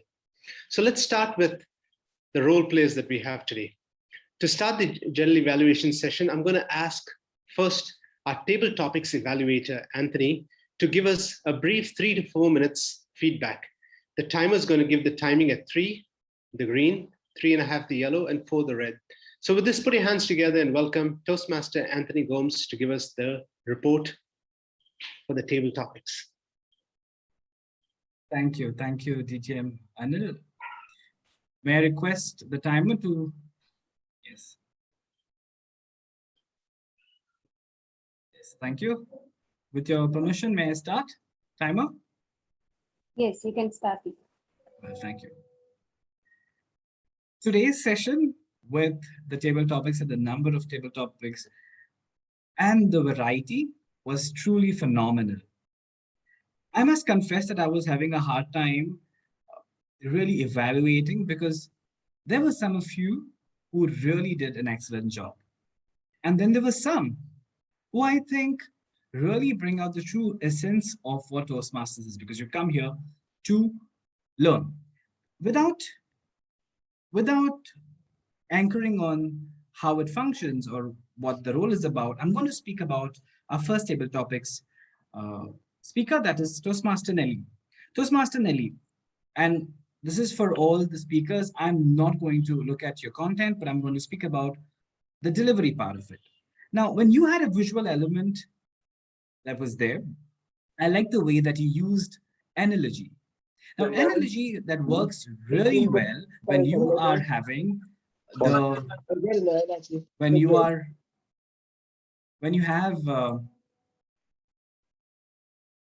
So let's start with the role players that we have today. To start the general evaluation session, I'm going to ask first our table topics evaluator, Anthony, to give us a brief 3 to 4 minutes feedback. The timer is going to give the timing at 3, the green, 3.5, the yellow, and 4, the red. So with this, put your hands together and welcome Toastmaster Anthony Gomes to give us the report for the table topics. Thank you, DTM Anil. May I request the timer to, yes. Yes, thank you. With your permission, may I start? Timer? Yes, you can start it. Well, thank you. Today's session with the table topics and the number of table topics and the variety was truly phenomenal. I must confess that I was having a hard time really evaluating, because there were some of you who really did an excellent job. And then there were some who I think really bring out the true essence of what Toastmasters is, because you come here to learn. Without anchoring on how it functions or what the role is about, I'm going to speak about our first table topics speaker, that is Toastmaster Nelly. Toastmaster Nelly, and this is for all the speakers. I'm not going to look at your content, but I'm going to speak about the delivery part of it. Now, when you had a visual element that was there, I like the way that you used analogy. Now, analogy that works really well when you are having the,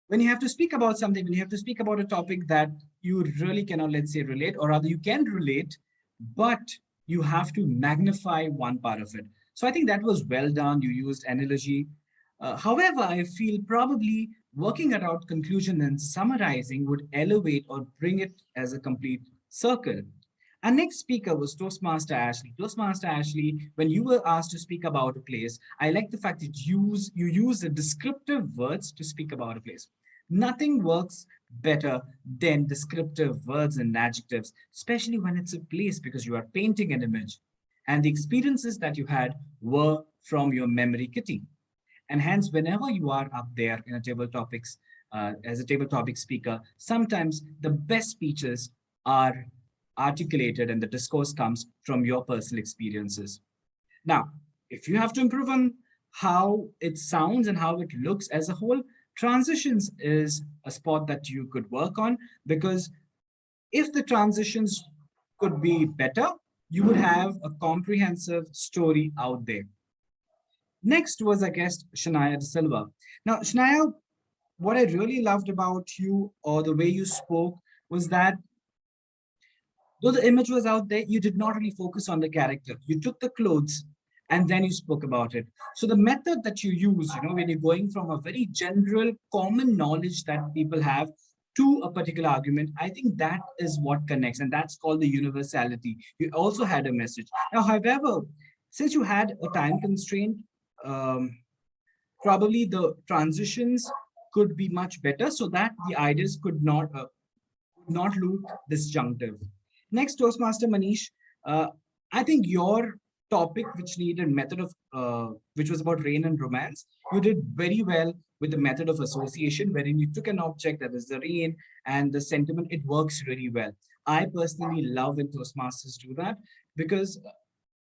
when you have to speak about something, when you have to speak about a topic that you really cannot, let's say, relate, or rather you can relate, but you have to magnify one part of it. So I think that was well done. You used analogy. However, I feel probably working out conclusion and summarizing would elevate or bring it as a complete circle. Our next speaker was Toastmaster Ashley. Toastmaster Ashley, when you were asked to speak about a place, I like the fact that you use the descriptive words to speak about a place. Nothing works better than descriptive words and adjectives, especially when it's a place because you are painting an image. And the experiences that you had were from your memory kitty. And hence, whenever you are up there in a table topics, as a table topic speaker, sometimes the best speeches are articulated and the discourse comes from your personal experiences. Now, if you have to improve on how it sounds and how it looks as a whole, transitions is a spot that you could work on, because if the transitions could be better, you would have a comprehensive story out there. Next was our guest, Shania Silva. Now, Shania, what I really loved about you, or the way you spoke, was that though the image was out there, you did not really focus on the character. You took the clothes and then you spoke about it. So the method that you use, when you're going from a very general, common knowledge that people have to a particular argument, I think that is what connects, and that's called the universality. You also had a message. Now, however, since you had a time constraint, probably the transitions could be much better so that the ideas could not look disjunctive. Next, Toastmaster Manish, I think your topic, which needed method of, which was about rain and romance, you did very well with the method of association, wherein you took an object that is the rain and the sentiment. It works really well. I personally love when Toastmasters do that, because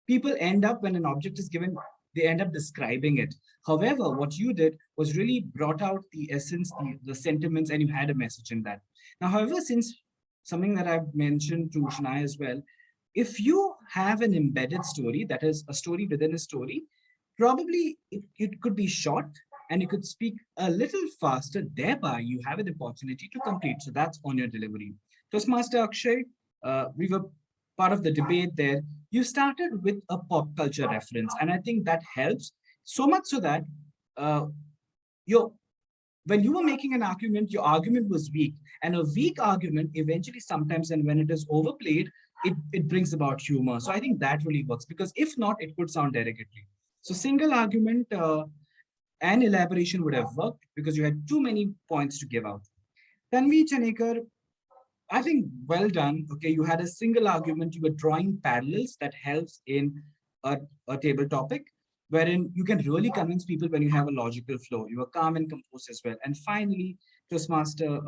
people end up, when an object is given, they end up describing it. However, what you did was really brought out the essence, the sentiments, and you had a message in that. Now, however, since something that I've mentioned to Shania as well, if you have an embedded story, that is a story within a story, probably it could be short and you could speak a little faster, thereby you have an opportunity to complete. So that's on your delivery. Toastmaster Akshay, we were part of the debate there. You started with a pop culture reference, and I think that helps so much so that when you were making an argument, your argument was weak. And a weak argument eventually sometimes, and when it is overplayed, it brings about humor. So I think that really works, because if not, it could sound derogatory. So single argument and elaboration would have worked because you had too many points to give out. Tanvi Chanekar, I think well done. Okay, you had a single argument, you were drawing parallels that helps in a table topic, wherein you can really convince people when you have a logical flow. You are calm and composed as well. And finally, Toastmaster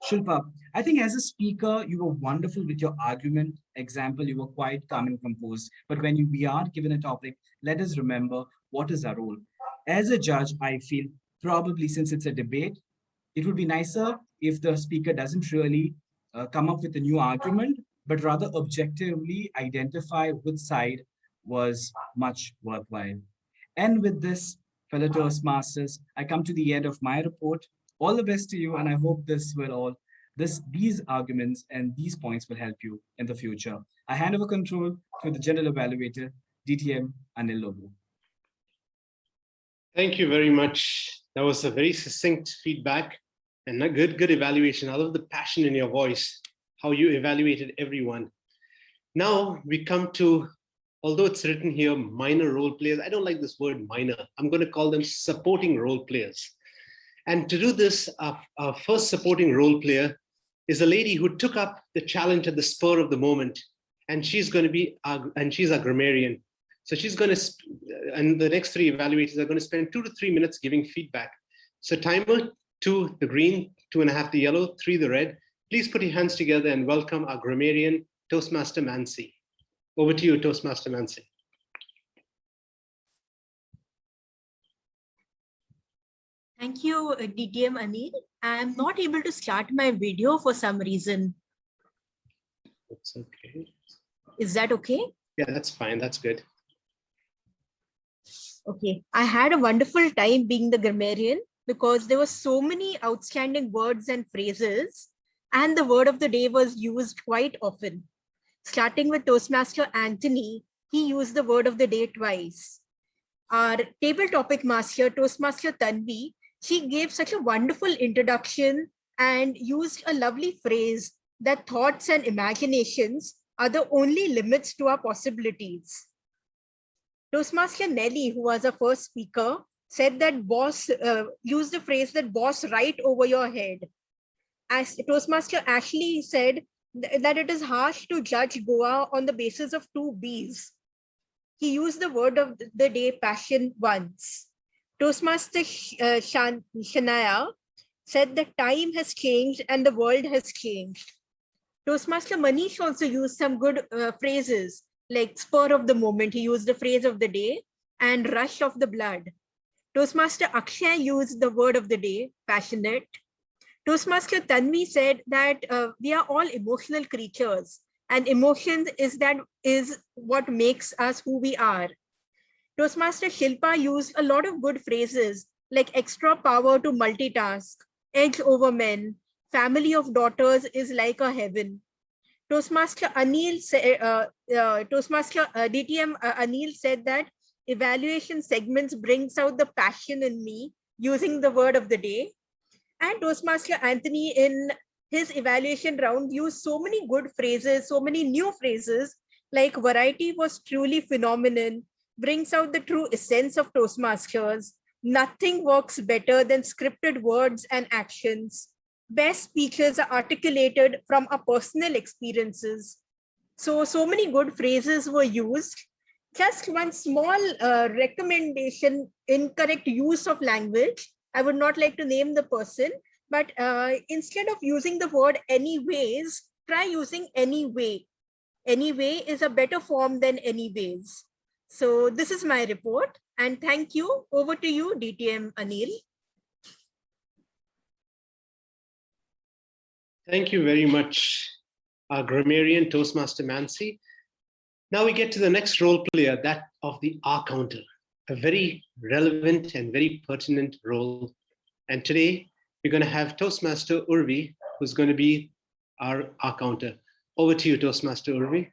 Shilpa, I think as a speaker, you were wonderful with your argument example. You were quite calm and composed. But when we are given a topic, let us remember what is our role. As a judge, I feel probably, since it's a debate, it would be nicer if the speaker doesn't really come up with a new argument, but rather objectively identify which side was much worthwhile. And with this, fellow Toastmasters, I come to the end of my report. All the best to you, and I hope these arguments and these points will help you in the future. I hand over control to the General Evaluator, DTM Anil Lobo. Thank you very much. That was a very succinct feedback and a good evaluation. I love the passion in your voice, how you evaluated everyone. Now we come to, although it's written here, minor role players. I don't like this word minor. I'm going to call them supporting role players. And to do this, our first supporting role player is a lady who took up the challenge at the spur of the moment. And she's going to be, she's a grammarian. So she's going to, and the next three evaluators are going to spend 2 to 3 minutes giving feedback. So timer, 2 the green, 2.5 the yellow, 3 the red. Please put your hands together and welcome our grammarian, Toastmaster Mansi. Over to you, Toastmaster Mansi. Thank you, DTM Anil. I'm not able to start my video for some reason. That's okay. Is that okay? Yeah, that's fine. That's good. Okay. I had a wonderful time being the grammarian because there were so many outstanding words and phrases, and the word of the day was used quite often. Starting with Toastmaster Anthony, he used the word of the day twice. Our table topic master, Toastmaster Tanvi, she gave such a wonderful introduction and used a lovely phrase that thoughts and imaginations are the only limits to our possibilities. Toastmaster Nelly, who was our first speaker, said that boss, used the phrase that boss right over your head. As Toastmaster Ashley said that it is harsh to judge Goa on the basis of two B's. He used the word of the day, passion, once. Toastmaster Shania said that time has changed and the world has changed. Toastmaster Manish also used some good phrases like spur of the moment. He used the phrase of the day and rush of the blood. Toastmaster Akshay used the word of the day, passionate. Toastmaster Tanvi said that we are all emotional creatures and emotions is what makes us who we are. Toastmaster Shilpa used a lot of good phrases like extra power to multitask, edge over men, family of daughters is like a heaven. Toastmaster Anil DTM Anil said that evaluation segments brings out the passion in me using the word of the day. And Toastmaster Anthony in his evaluation round used so many good phrases, so many new phrases like variety was truly phenomenal, brings out the true essence of Toastmasters. Nothing works better than scripted words and actions. Best speeches are articulated from our personal experiences. So many good phrases were used. Just one small recommendation, incorrect use of language. I would not like to name the person, but instead of using the word anyways, try using anyway. Anyway is a better form than anyways. So this is my report and thank you. Over to you, DTM Anil. Thank you very much, our grammarian Toastmaster Mansi. Now we get to the next role player, that of the R counter, a very relevant and very pertinent role. And today we're going to have Toastmaster Urvi, who's going to be our R counter. Over to you, Toastmaster Urvi.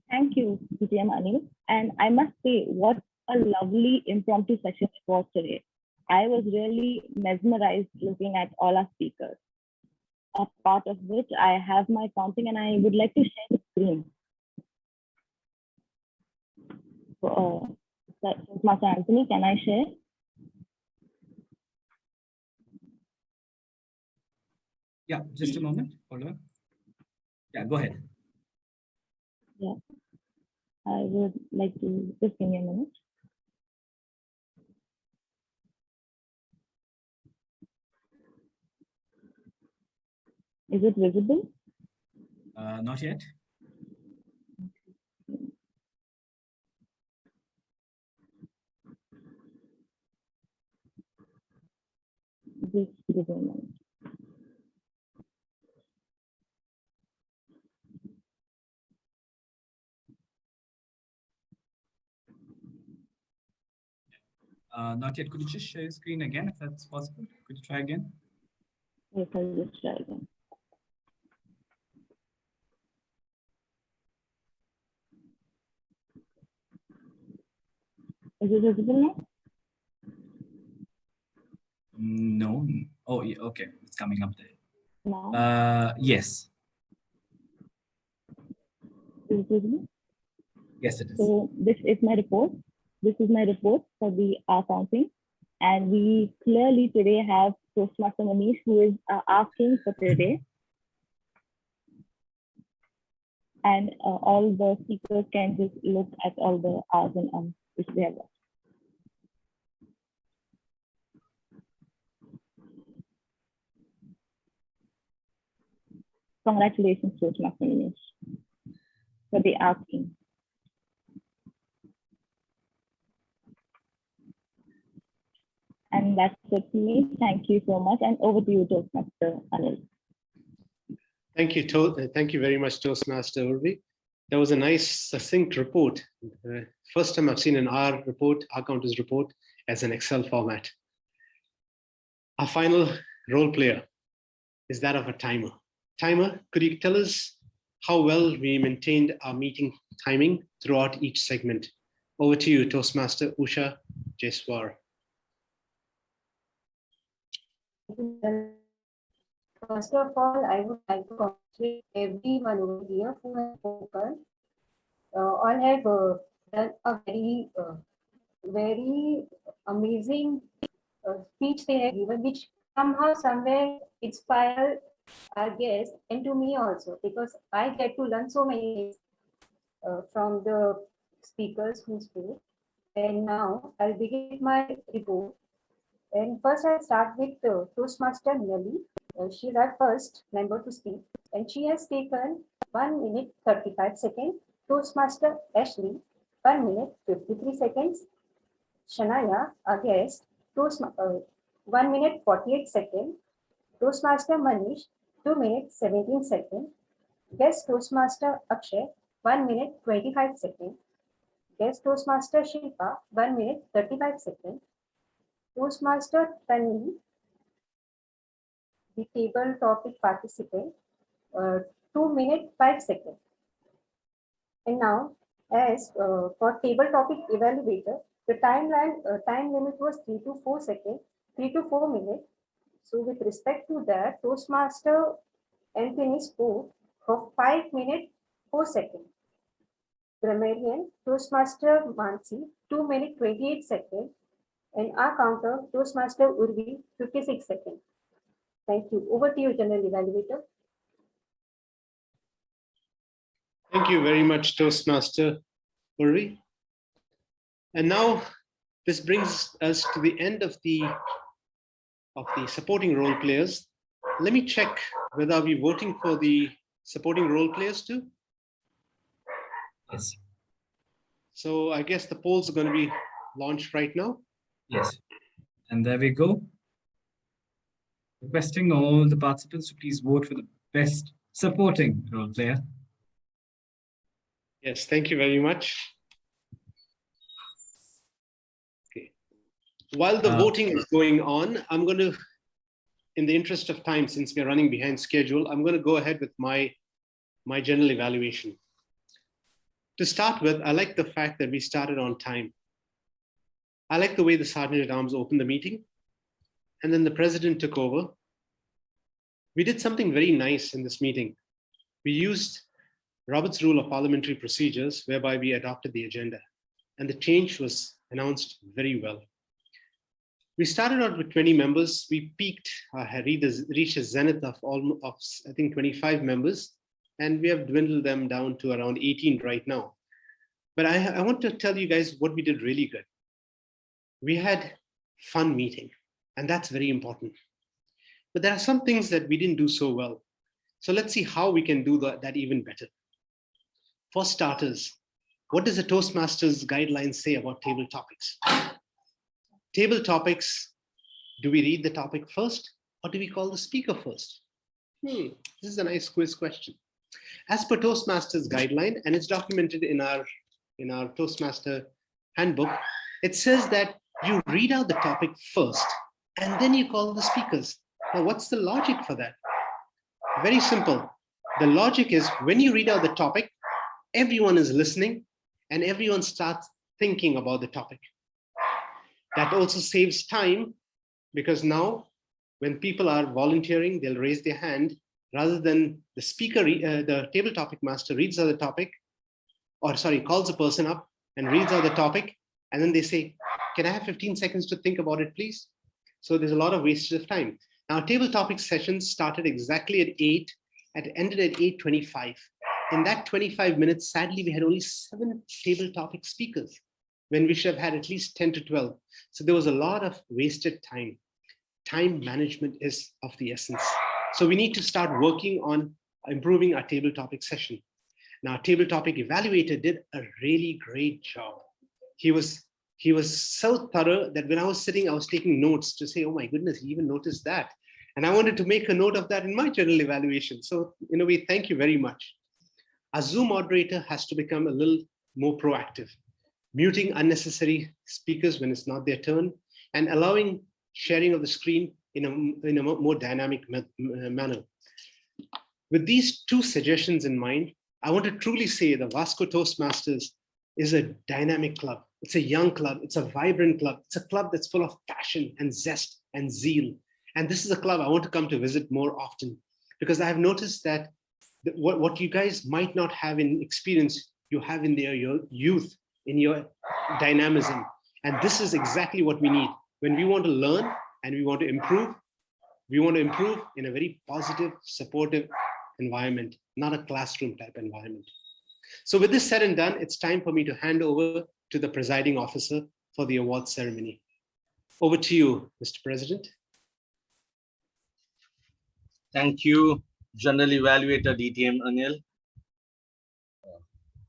Thank you, DTM Anil. And I must say, what a lovely impromptu session it was today. I was really mesmerized looking at all our speakers, a part of which I have my counting, and I would like to share the screen. So, Master Anthony, can I share? Yeah, just a moment. Hold on. Yeah, go ahead. Yeah, I would like to just give me a minute. Is it visible? Not yet. Just give me a minute. Not yet. Could you just share your screen again if that's possible? Could you try again? Yes, I'll just try again. Is it visible now? No. Oh, yeah. Okay. It's coming up there. Now? Yes. Is it visible? Yes, it is. So this is my report. This is my report for the accounting. And we clearly today have Toastmaster Manish, who is our king for today. And all the speakers can just look at all the R's and M's which they have. Congratulations, Toastmaster Manish, for the asking. And that's it for me. Thank you so much. And over to you, Toastmaster Anil. Thank you very much, Toastmaster Urvi. That was a nice, succinct report. First time I've seen an R report, R counters report, as an Excel format. Our final role player is that of a timer. Timer, could you tell us how well we maintained our meeting timing throughout each segment? Over to you, Toastmaster Usha Jaiswar. First of all, I would like to congratulate everyone over here who has spoken. All have done a very very amazing speech they have given, which somehow, somewhere inspire our guests and to me also, because I get to learn so many things from the speakers who spoke. And now I'll begin with my report. And first I'll start with Toastmaster Nelly. She's our first member to speak, and she has taken 1 minute 35 seconds. Toastmaster Ashley, 1 minute 53 seconds. Shania, our guest, 1 minute 48 seconds. Toastmaster Manish, 2 minutes 17 seconds. Guest Toastmaster Akshay, 1 minute 25 seconds. Guest Toastmaster Shilpa, 1 minute 35 seconds. Toastmaster Tanvi, the table topic participant, 2 minutes 5 seconds. And now, as for table topic evaluator, the time limit was 3 to 4 seconds, 3 to 4 minutes. So with respect to that, Toastmaster Anthony spoke for 5 minutes 4 seconds. Grammarian, Toastmaster Mansi, 2 minutes 28 seconds. And our counter, Toastmaster Urvi, 56 seconds. Thank you. Over to you, General Evaluator. Thank you very much, Toastmaster Urvi. And now this brings us to the end of the supporting role players. Let me check whether we're voting for the supporting role players too. Yes. So I guess the polls are going to be launched right now. Yes. And there we go. Requesting all the participants to please vote for the best supporting role player. Yes, thank you very much. Okay. While the voting is going on, I'm going to, in the interest of time, since we're running behind schedule, I'm going to go ahead with my general evaluation. To start with, I like the fact that we started on time. I like the way the Sergeant at Arms opened the meeting, and then the President took over. We did something very nice in this meeting. We used Robert's Rule of Parliamentary Procedures, whereby we adopted the agenda, and the change was announced very well. We started out with 20 members. We peaked, reached a zenith of I think 25 members, and we have dwindled them down to around 18 right now. But I want to tell you guys what we did really good. We had fun meeting, and that's very important. But there are some things that we didn't do so well. So let's see how we can do that even better. For starters, what does the Toastmasters guidelines say about table topics? Table topics, do we read the topic first, or do we call the speaker first? This is a nice quiz question. As per Toastmasters guideline, and it's documented in our Toastmaster handbook, it says that you read out the topic first, and then you call the speakers. Now, what's the logic for that? Very simple. The logic is when you read out the topic, everyone is listening and everyone starts thinking about the topic. That also saves time, because now when people are volunteering, they'll raise their hand rather than the speaker, the table topic master reads out the topic, or sorry, calls a person up and reads out the topic, and then they say, can I have 15 seconds to think about it, please? So there's a lot of wastage of time. Now, table topic sessions started exactly at 8 and ended at 8:25. In that 25 minutes, sadly, we had only 7 table topic speakers when we should have had at least 10 to 12. So there was a lot of wasted time. Time management is of the essence. So we need to start working on improving our table topic session. Now, table topic evaluator did a really great job. He was so thorough that when I was sitting, I was taking notes to say, oh my goodness, he even noticed that. And I wanted to make a note of that in my general evaluation. So in a way, thank you very much. A Zoom moderator has to become a little more proactive, muting unnecessary speakers when it's not their turn, and allowing sharing of the screen in a more dynamic manner. With these 2 suggestions in mind, I want to truly say the Vasco Toastmasters is a dynamic club. It's a young club. It's a vibrant club. It's a club that's full of passion and zest and zeal. And this is a club I want to come to visit more often, because I have noticed that what you guys might not have in experience, you have in your youth, in your dynamism. And this is exactly what we need. When we want to learn and we want to improve in a very positive, supportive environment, not a classroom type environment. So with this said and done, it's time for me to hand over to the presiding officer for the award ceremony. Over to you, Mr. President. Thank you, General Evaluator DTM Anil.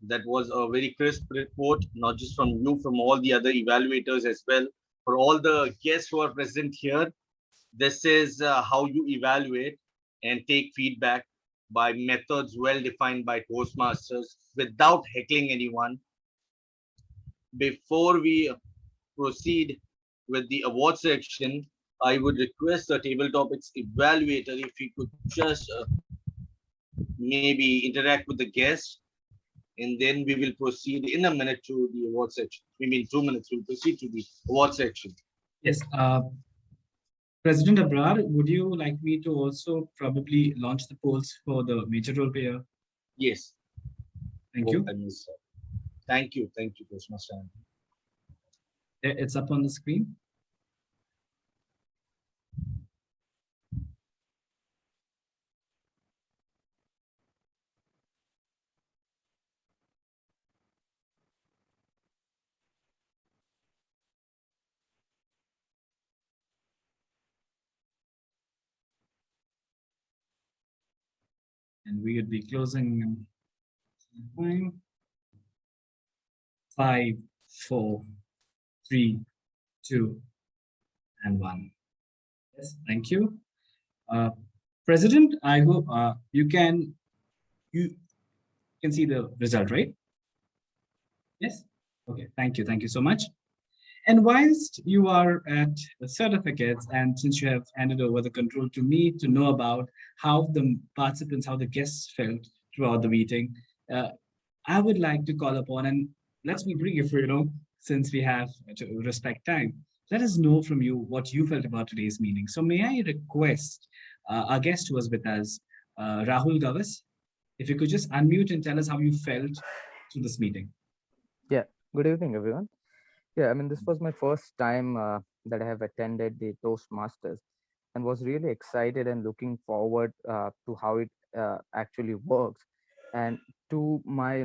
That was a very crisp report, not just from you, from all the other evaluators as well. For all the guests who are present here, this is how you evaluate and take feedback by methods well defined by Toastmasters without heckling anyone. Before we proceed with the award section, I would request the table topics evaluator if you could just maybe interact with the guests, and then we will proceed in a minute to the award section. Maybe in 2 minutes, we'll proceed to the award section. Yes. President Abrar, would you like me to also probably launch the polls for the major role player? Yes. Thank you. Thank you. Thank you, Toastmaster. It's up on the screen. And we would be closing in 5, 4, 3, 2, and 1. Yes, thank you. President, I hope you can see the result, right? Yes. Okay. Thank you. Thank you so much. And whilst you are at the certificates, and since you have handed over the control to me to know about how the participants, how the guests felt throughout the meeting, I would like to call upon, and let's be brief, since we have to respect time. Let us know from you what you felt about today's meeting. So may I request our guest who was with us, Rahul Gavis, if you could just unmute and tell us how you felt through this meeting. Yeah, good evening, everyone. Yeah, I mean, this was my first time that I have attended the Toastmasters and was really excited and looking forward to how it actually works. And to my,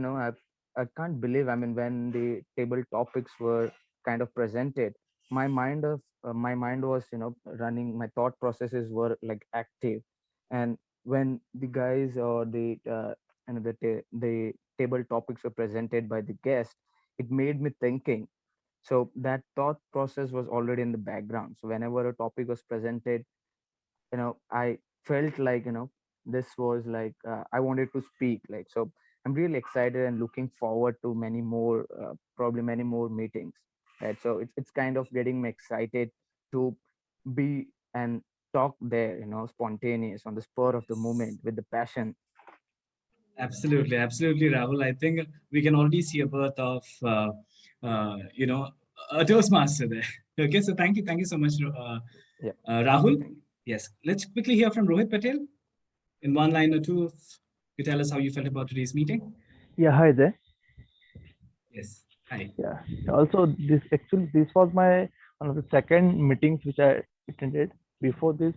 I can't believe, I mean, when the table topics were kind of presented, my mind was, running, my thought processes were like active. And when the guys or the table topics were presented by the guest, it made me thinking. So that thought process was already in the background. So whenever a topic was presented, I felt like, this was like, I wanted to speak. Like, so I'm really excited and looking forward to many more, probably many more meetings. Right. So it's kind of getting me excited to be and talk there, spontaneous on the spur of the moment with the passion. Absolutely, absolutely, Rahul. I think we can already see a birth of, a Toastmaster there. Okay, so thank you so much, Rahul. Yes, let's quickly hear from Rohit Patel. In one line or two, you tell us how you felt about today's meeting. Yeah, hi there. Yes, hi. Yeah. Also, this was my one of the second meetings which I attended. Before this,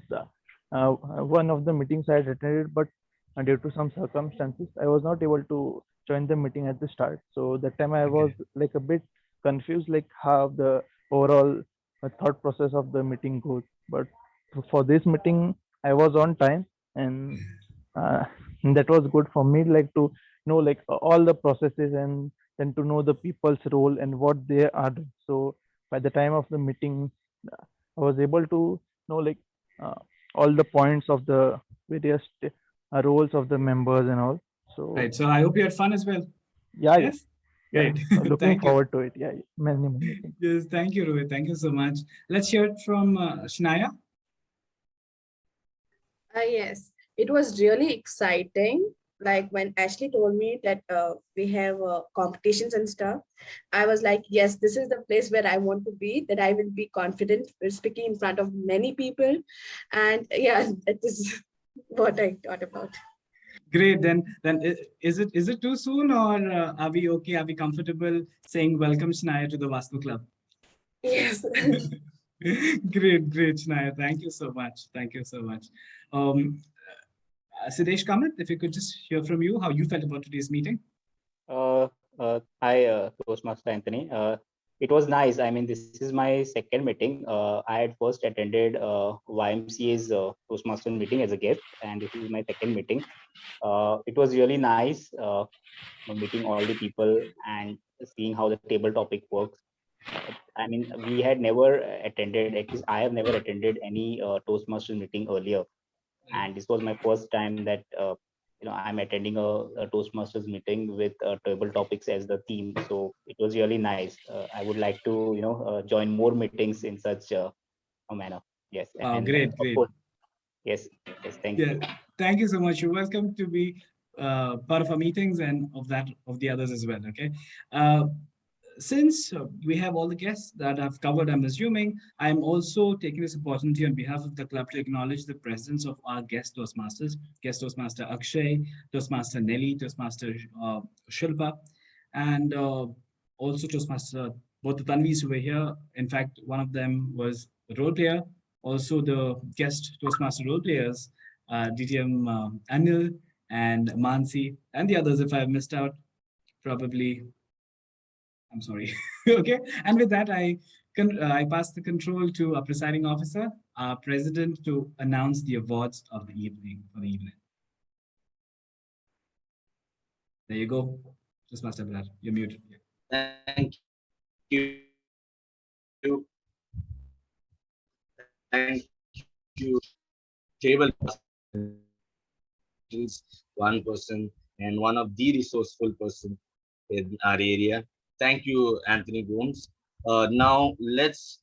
one of the meetings I had attended, but due to some circumstances, I was not able to join the meeting at the start. So that time I was like a bit confused, like how the overall thought process of the meeting goes. But for this meeting, I was on time, and that was good for me, like to know like all the processes and then to know the people's role and what they are doing. So by the time of the meeting, I was able to know like all the points of the various roles of the members and all. So right. So I hope you had fun as well. Yeah. Yes. Great. Yeah. Looking forward to it. Yeah. Many more meetings. Yes. Thank you, Rohit. Thank you so much. Let's hear it from Shania. Yes, it was really exciting. Like when Ashley told me that we have competitions and stuff, I was like, yes, this is the place where I want to be, that I will be confident speaking in front of many people. And yeah, that is what I thought about. Great. Then is it too soon, or are we okay? Are we comfortable saying welcome, Shania, to the Vastu Club? Yes. Great, great, Shania. Thank you so much. Thank you so much. Siddhesh Kamath, if you could just hear from you how you felt about today's meeting. Hi, Toastmaster Anthony. It was nice. I mean, this is my second meeting. I had first attended YMCA's Toastmaster meeting as a guest, and this is my second meeting. It was really nice meeting all the people and seeing how the table topic works. I mean, we had never attended, at least I have never attended any Toastmaster meeting earlier. And this was my first time that I'm attending a Toastmasters meeting with table topics as the theme. So it was really nice. I would like to join more meetings in such a manner. Yes, Wow, and great, of great. course, yes, yes, thank Yeah, you. thank you so much. You're welcome to be part of our meetings and of the others as well. Okay. Uh, since we have all the guests that I've covered, I'm assuming I'm also taking this opportunity on behalf of the club to acknowledge the presence of our guest Toastmasters, guest Toastmaster Akshay, Toastmaster Nelly, Toastmaster Shilpa, and also Toastmaster, both the Tanvis who were here. In fact, one of them was the role player, also the guest Toastmaster role players, DTM Anil and Mansi, and the others if I've missed out, probably I'm sorry. Okay. And with that, I pass the control to our presiding officer, our president, to announce the awards of the evening for the evening. There you go. Just must have that. You're muted. Thank you. Thank you. Table one person and one of the resourceful person in our area. Thank you, Anthony Gomes. Now let's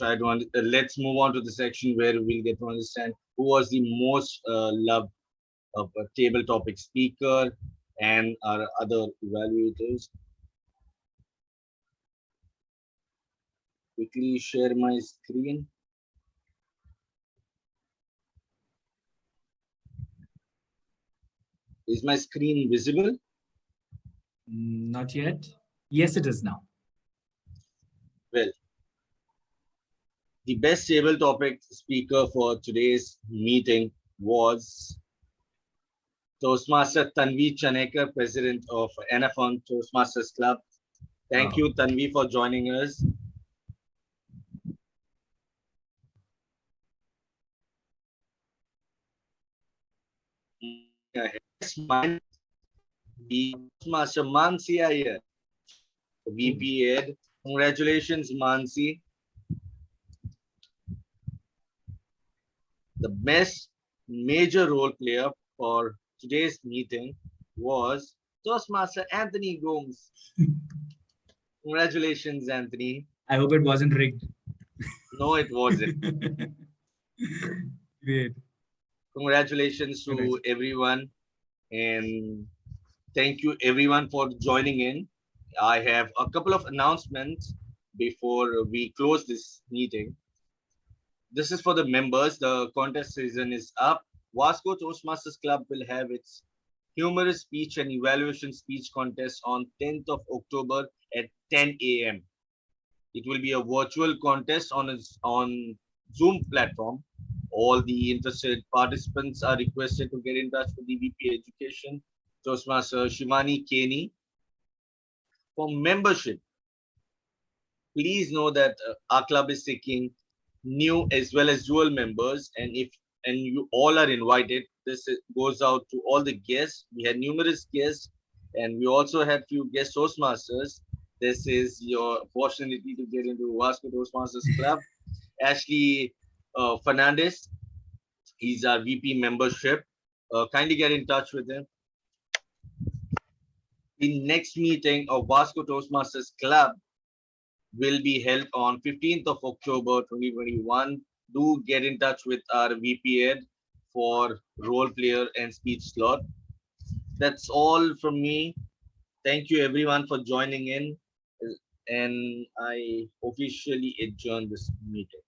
move on to the section where we'll get to understand who was the most loved table topic speaker and our other evaluators. Quickly share my screen. Is my screen visible? Not yet. Yes, it is now. Well, the best table topic speaker for today's meeting was Toastmaster Tanvi Chanekar, President of Anafon Toastmasters Club. Thank you, Tanvi, for joining us. The Toastmaster Mansi here, VP Ed. Congratulations, Mansi. The best major role player for today's meeting was Toastmaster Anthony Gomes. Congratulations, Anthony. I hope it wasn't rigged. No, it wasn't. Great. Congratulations to everyone, and thank you everyone for joining in. I have a couple of announcements before we close this meeting. This is for the members. The contest season is up. Vasco Toastmasters Club will have its humorous speech and evaluation speech contest on 10th of October at 10 a.m. It will be a virtual contest on Zoom platform. All the interested participants are requested to get in touch with the VP Education, Toastmaster Shivani Kenny. For membership, please know that our club is seeking new as well as dual members, and you all are invited. This goes out to all the guests. We had numerous guests, and we also had few guest Toastmasters. This is your opportunity to get into Vasco Toastmasters Club. Ashley Fernandez, he's our VP membership. Kindly get in touch with him. The next meeting of Vasco Toastmasters Club will be held on 15th of October 2021. Do get in touch with our VP Ed for role player and speech slot. That's all from me. Thank you everyone for joining in, and I officially adjourn this meeting.